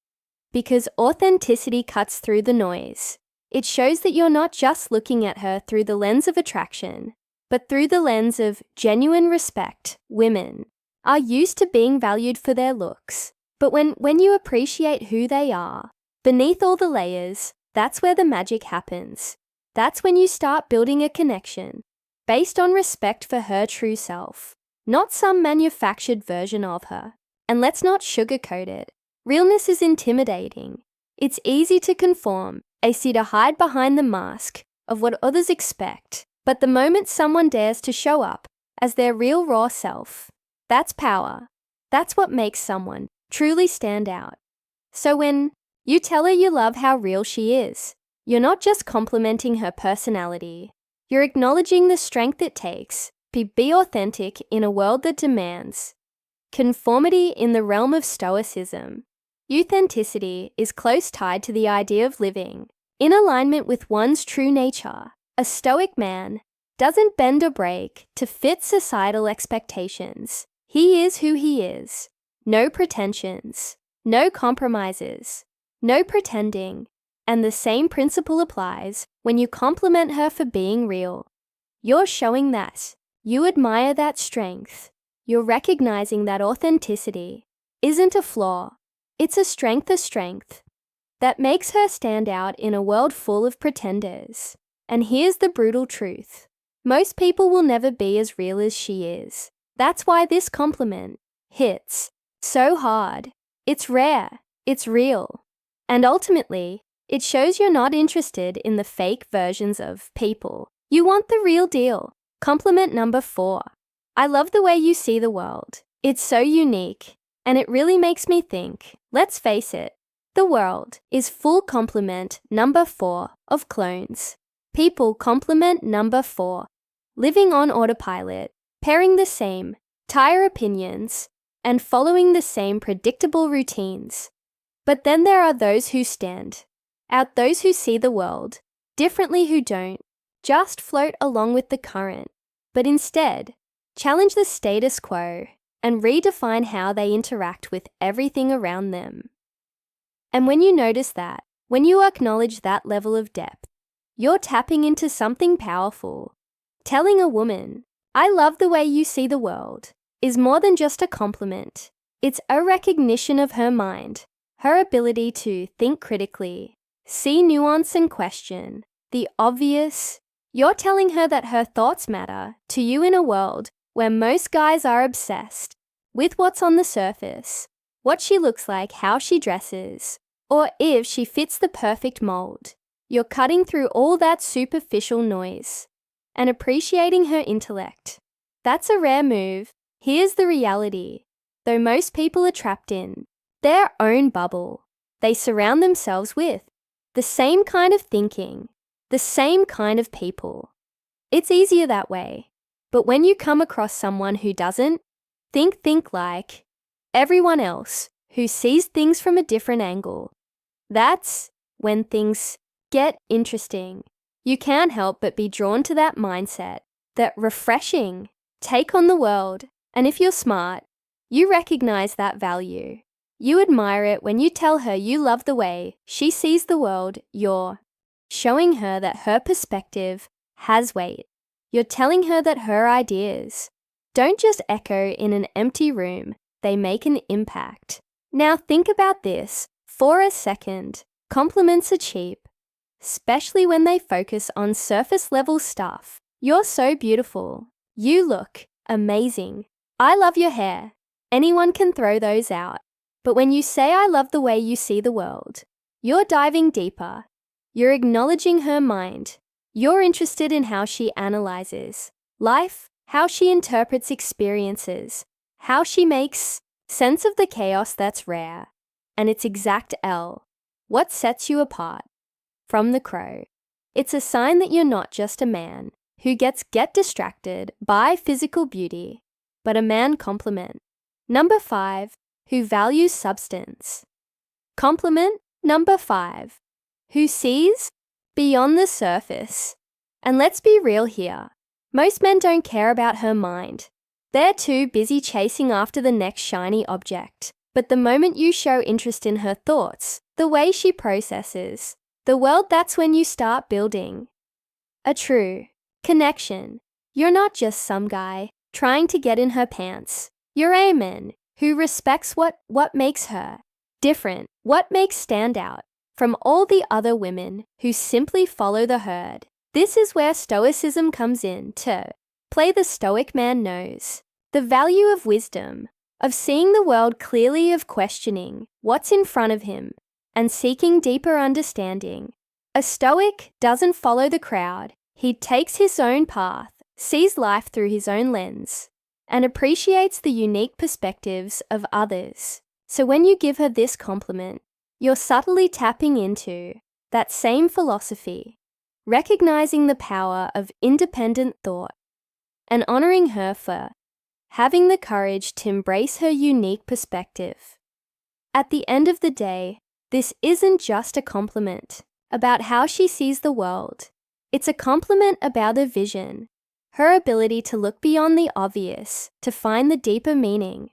Because authenticity cuts through the noise. It shows that you're not just looking at her through the lens of attraction, but through the lens of genuine respect. Women are used to being valued for their looks. But when you appreciate who they are, beneath all the layers, that's where the magic happens. That's when you start building a connection based on respect for her true self, not some manufactured version of her. And let's not sugarcoat it. Realness is intimidating. It's easy to conform, easy to hide behind the mask of what others expect. But the moment someone dares to show up as their real raw self, that's power. That's what makes someone truly stand out. So when you tell her you love how real she is, you're not just complimenting her personality. You're acknowledging the strength it takes to be authentic in a world that demands conformity in the realm of stoicism. Authenticity is close tied to the idea of living in alignment with one's true nature. A stoic man doesn't bend or break to fit societal expectations. He is who he is. No pretensions, no compromises, no pretending. And the same principle applies when you compliment her for being real. You're showing that you admire that strength. You're recognizing that authenticity isn't a flaw. It's a strength that makes her stand out in a world full of pretenders. And here's the brutal truth. Most people will never be as real as she is. That's why this compliment hits so hard. It's rare. It's real. And ultimately, it shows you're not interested in the fake versions of people. You want the real deal. Compliment number 4. I love the way you see the world. It's so unique, and it really makes me think. Let's face it, the world is full compliment number 4 of clones. People compliment number 4. Living on autopilot, pairing the same tire opinions, and following the same predictable routines. But then there are those who stand out, those who see the world differently, who don't just float along with the current, but instead challenge the status quo and redefine how they interact with everything around them. And when you notice that, when you acknowledge that level of depth, you're tapping into something powerful. Telling a woman, I love the way you see the world, is more than just a compliment. It's a recognition of her mind, her ability to think critically, see nuance and question the obvious. You're telling her that her thoughts matter to you in a world where most guys are obsessed with what's on the surface, what she looks like, how she dresses, or if she fits the perfect mold. You're cutting through all that superficial noise and appreciating her intellect. That's a rare move. Here's the reality. Though most people are trapped in their own bubble, they surround themselves with the same kind of thinking, the same kind of people. It's easier that way. But when you come across someone who doesn't think like everyone else, who sees things from a different angle, that's when things get interesting. You can't help but be drawn to that mindset, that refreshing take on the world. And if you're smart, you recognize that value. You admire it when you tell her you love the way she sees the world. You're showing her that her perspective has weight. You're telling her that her ideas don't just echo in an empty room, they make an impact. Now think about this for a second. Compliments are cheap, especially when they focus on surface level stuff. You're so beautiful. You look amazing. I love your hair. Anyone can throw those out. But when you say I love the way you see the world, you're diving deeper. You're acknowledging her mind. You're interested in how she analyzes life, how she interprets experiences, how she makes sense of the chaos that's rare. And it's exact L. What sets you apart from the crow? It's a sign that you're not just a man who get distracted by physical beauty, but a man compliment. Number 5, who values substance. Compliment number 5, who sees beyond the surface. And let's be real here. Most men don't care about her mind. They're too busy chasing after the next shiny object. But the moment you show interest in her thoughts, the way she processes the world, that's when you start building a true connection. You're not just some guy trying to get in her pants. You're a man who respects what makes her different, what makes stand out from all the other women who simply follow the herd. This is where stoicism comes in to play. The stoic man knows the value of wisdom, of seeing the world clearly, of questioning what's in front of him and seeking deeper understanding. A stoic doesn't follow the crowd. He takes his own path, sees life through his own lens, and appreciates the unique perspectives of others. So when you give her this compliment, you're subtly tapping into that same philosophy, recognizing the power of independent thought and honoring her for having the courage to embrace her unique perspective. At the end of the day, this isn't just a compliment about how she sees the world. It's a compliment about her vision, her ability to look beyond the obvious, to find the deeper meaning,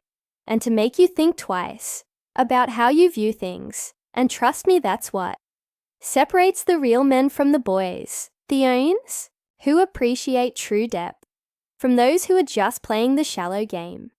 and to make you think twice about how you view things. And trust me, that's what separates the real men from the boys, the ones who appreciate true depth, from those who are just playing the shallow game.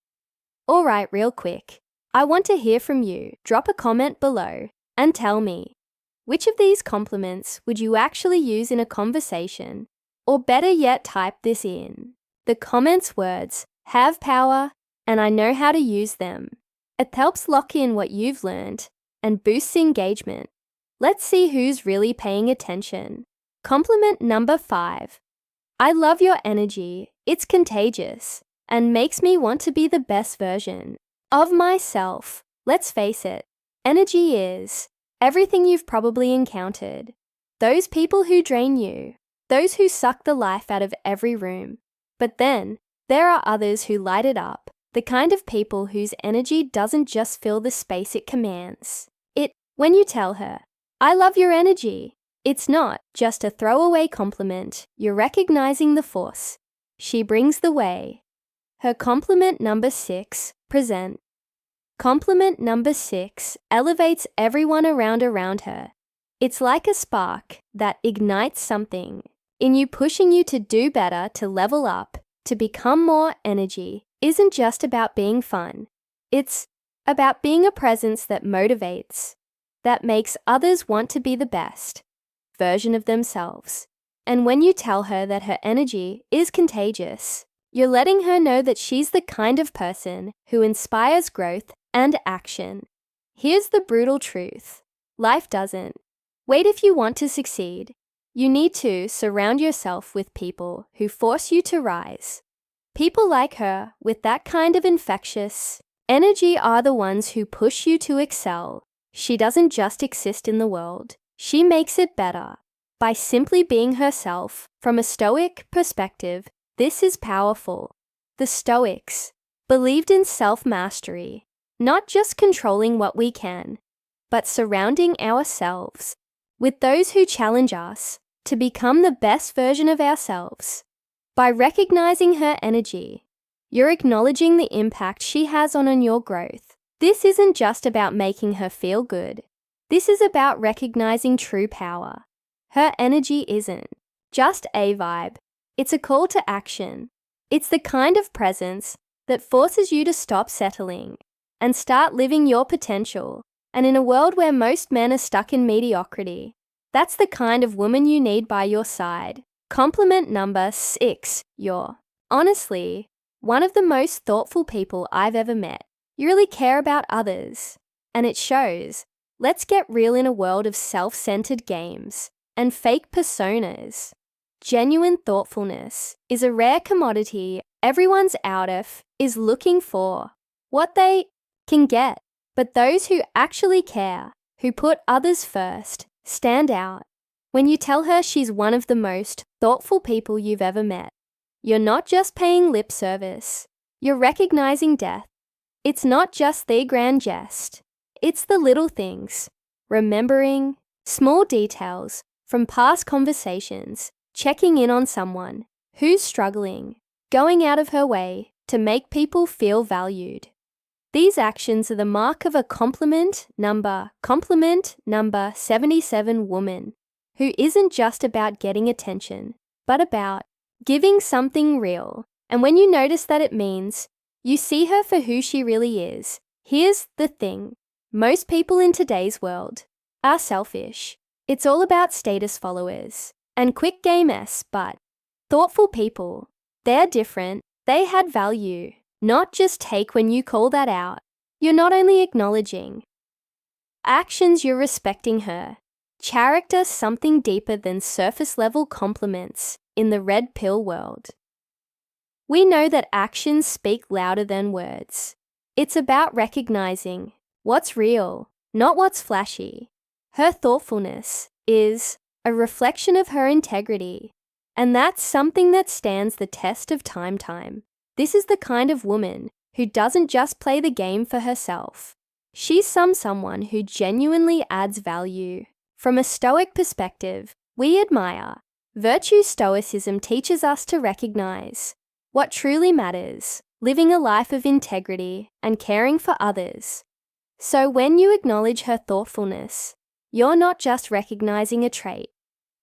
All right, real quick, I want to hear from you. Drop a comment below and tell me, which of these compliments would you actually use in a conversation? Or better yet, type this in the comments words, have power, and I know how to use them. It helps lock in what you've learned and boosts engagement. Let's see who's really paying attention. Compliment number 5. I love your energy. It's contagious and makes me want to be the best version of myself. Let's face it, energy is everything you've probably encountered. Those people who drain you, those who suck the life out of every room. But then, there are others who light it up, the kind of people whose energy doesn't just fill the space it commands. When you tell her, I love your energy, it's not just a throwaway compliment. You're recognizing the force she brings the way. Her compliment number 6, present. Compliment number 6 elevates everyone around her. It's like a spark that ignites something in you, pushing you to do better, to level up, to become more. Energy isn't just about being fun. It's about being a presence that motivates, that makes others want to be the best version of themselves. And when you tell her that her energy is contagious, you're letting her know that she's the kind of person who inspires growth and action. Here's the brutal truth. Life doesn't wait. If you want to succeed, you need to surround yourself with people who force you to rise. People like her, with that kind of infectious energy, are the ones who push you to excel. She doesn't just exist in the world, she makes it better. By simply being herself, from a Stoic perspective, this is powerful. The Stoics believed in self-mastery, not just controlling what we can, but surrounding ourselves with those who challenge us to become the best version of ourselves. By recognizing her energy, you're acknowledging the impact she has on your growth. This isn't just about making her feel good. This is about recognizing true power. Her energy isn't just a vibe. It's a call to action. It's the kind of presence that forces you to stop settling and start living your potential. And in a world where most men are stuck in mediocrity, that's the kind of woman you need by your side. Compliment number 6. You're honestly one of the most thoughtful people I've ever met. You really care about others, and it shows. Let's get real. In a world of self-centered games and fake personas, genuine thoughtfulness is a rare commodity. Everyone's out of is looking for what they can get, but those who actually care, who put others first, stand out. When you tell her she's one of the most thoughtful people you've ever met, you're not just paying lip service, you're recognizing depth. It's not just the grand jest, it's the little things, remembering small details from past conversations, checking in on someone who's struggling, going out of her way to make people feel valued. These actions are the mark of a compliment number 77 woman, who isn't just about getting attention, but about giving something real. And when you notice that, it means You see her for who she really is. Here's the thing. Most people in today's world are selfish. It's all about status followers and quick game but thoughtful people, they're different. They had value, not just take when you call that out. You're not only acknowledging actions, you're respecting her. Character, something deeper than surface level compliments in the red pill world. We know that actions speak louder than words. It's about recognizing what's real, not what's flashy. Her thoughtfulness is a reflection of her integrity, and that's something that stands the test of time. This is the kind of woman who doesn't just play the game for herself. She's someone who genuinely adds value. From a stoic perspective, we admire. Virtue stoicism teaches us to recognize what truly matters, living a life of integrity and caring for others. So when you acknowledge her thoughtfulness, you're not just recognizing a trait,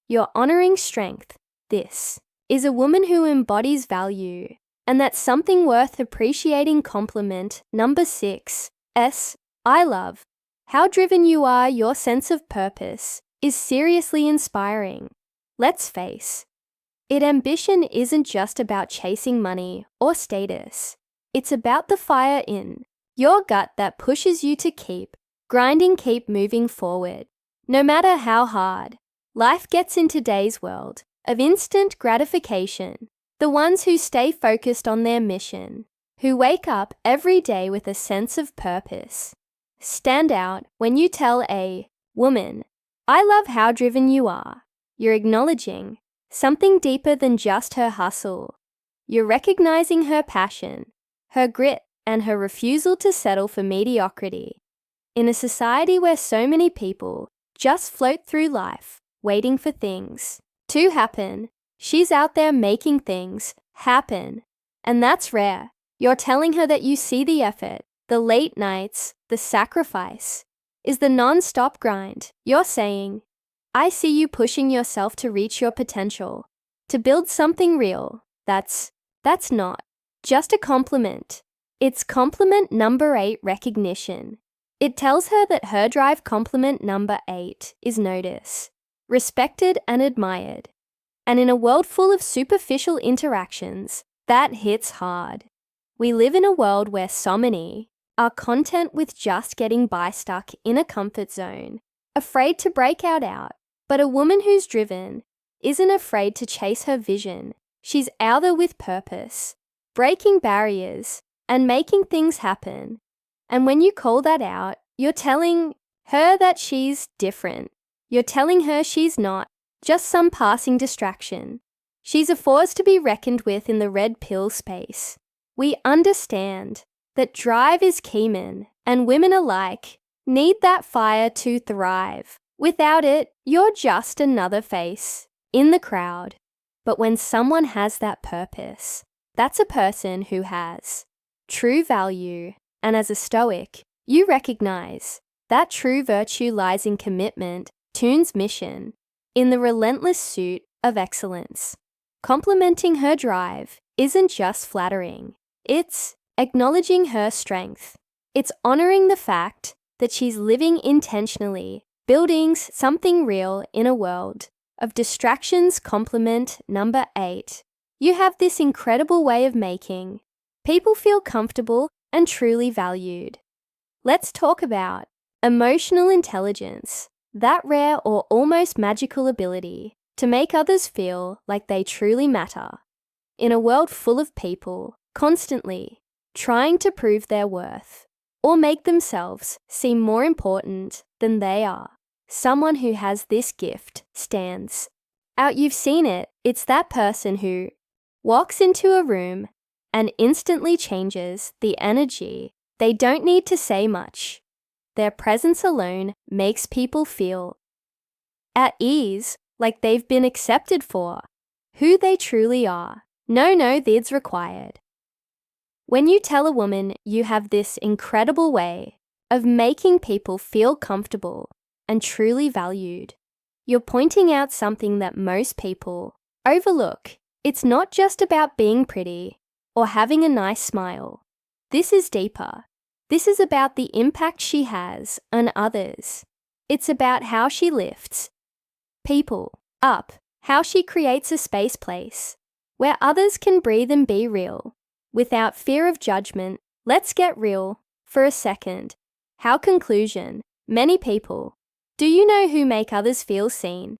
you're honoring strength. This is a woman who embodies value, and that's something worth appreciating. Compliment number 6. I love how driven you are. Your sense of purpose is seriously inspiring. Let's face it, ambition isn't just about chasing money or status. It's about the fire in your gut that pushes you to keep grinding, keep moving forward. No matter how hard life gets in today's world of instant gratification, the ones who stay focused on their mission, who wake up every day with a sense of purpose, stand out. When you tell a woman, I love how driven you are, you're acknowledging something deeper than just her hustle. You're recognizing her passion, her grit, and her refusal to settle for mediocrity. In a society where so many people just float through life, waiting for things to happen, she's out there making things happen. And that's rare. You're telling her that you see the effort, the late nights, the sacrifice, is the non-stop grind. You're saying, I see you pushing yourself to reach your potential, to build something real. That's not just a compliment. It's compliment number 8, recognition. It tells her that her drive. Compliment number 8 is notice, respected and admired. And in a world full of superficial interactions, that hits hard. We live in a world where so many are content with just getting by, stuck in a comfort zone, afraid to break out. But a woman who's driven isn't afraid to chase her vision. She's out there with purpose, breaking barriers and making things happen. And when you call that out, you're telling her that she's different. You're telling her she's not just some passing distraction. She's a force to be reckoned with in the red pill space. We understand that drive is key. Men and women alike need that fire to thrive. Without it, you're just another face in the crowd. But when someone has that purpose, that's a person who has true value. And as a stoic, you recognize that true virtue lies in commitment Toon's mission, in the relentless suit of excellence. Complimenting her drive isn't just flattering. It's acknowledging her strength. It's honoring the fact that she's living intentionally, building something real in a world of distractions. Compliment number 8. You have this incredible way of making people feel comfortable and truly valued. Let's talk about emotional intelligence, that rare or almost magical ability to make others feel like they truly matter. In a world full of people constantly trying to prove their worth or make themselves seem more important than they are, someone who has this gift stands out. You've seen it. It's that person who walks into a room and instantly changes the energy. They don't need to say much. Their presence alone makes people feel at ease, like they've been accepted for who they truly are. No needs required. When you tell a woman you have this incredible way of making people feel comfortable and truly valued, you're pointing out something that most people overlook. It's not just about being pretty or having a nice smile. this is deeper. This is about the impact she has on others. It's about how she lifts people up, how she creates a space place where others can breathe and be real without fear of judgment. Let's get real for a second. How conclusion. Many people. Do you know who make others feel seen?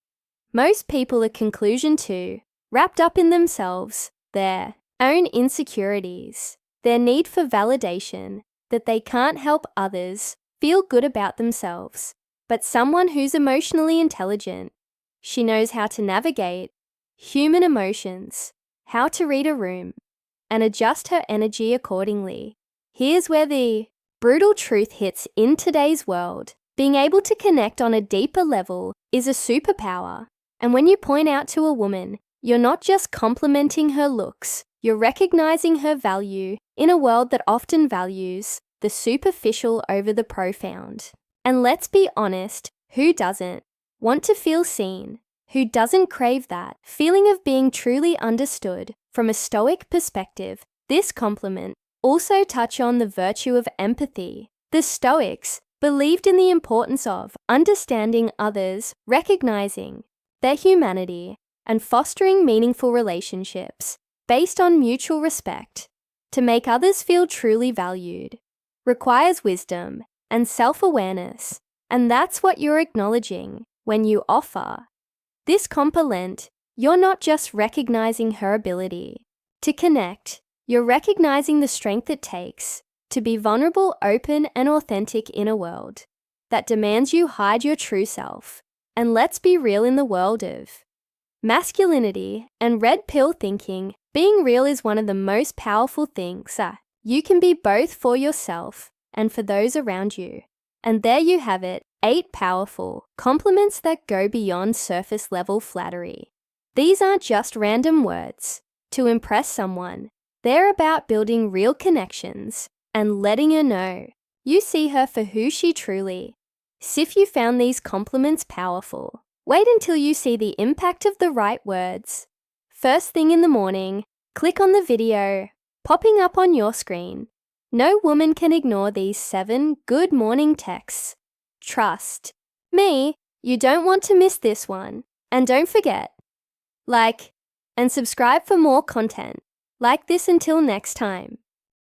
Most people are conclusion too, wrapped up in themselves, their own insecurities, their need for validation, that they can't help others feel good about themselves. But someone who's emotionally intelligent, she knows how to navigate human emotions, how to read a room, and adjust her energy accordingly. Here's where the brutal truth hits in today's world. Being able to connect on a deeper level is a superpower. And when you point out to a woman, you're not just complimenting her looks, you're recognizing her value in a world that often values the superficial over the profound. And let's be honest, who doesn't want to feel seen? Who doesn't crave that feeling of being truly understood? From a Stoic perspective, this compliment also touch on the virtue of empathy. The Stoics believed in the importance of understanding others, recognizing their humanity, and fostering meaningful relationships based on mutual respect. To make others feel truly valued requires wisdom and self-awareness, and that's what you're acknowledging when you offer this compliment. You're not just recognizing her ability to connect, you're recognizing the strength it takes to be vulnerable, open, and authentic in a world that demands you hide your true self. And let's be real, in the world of masculinity and red pill thinking, being real is one of the most powerful things. You can be both for yourself and for those around you. And there you have it, 8 powerful compliments that go beyond surface level flattery. These aren't just random words to impress someone. They're about building real connections and letting her know you see her for who she truly is. If you found these compliments powerful, wait until you see the impact of the right words. First thing in the morning, click on the video popping up on your screen. No woman can ignore these 7 good morning texts. Trust me, you don't want to miss this one. And don't forget, like and subscribe for more content like this. Until next time.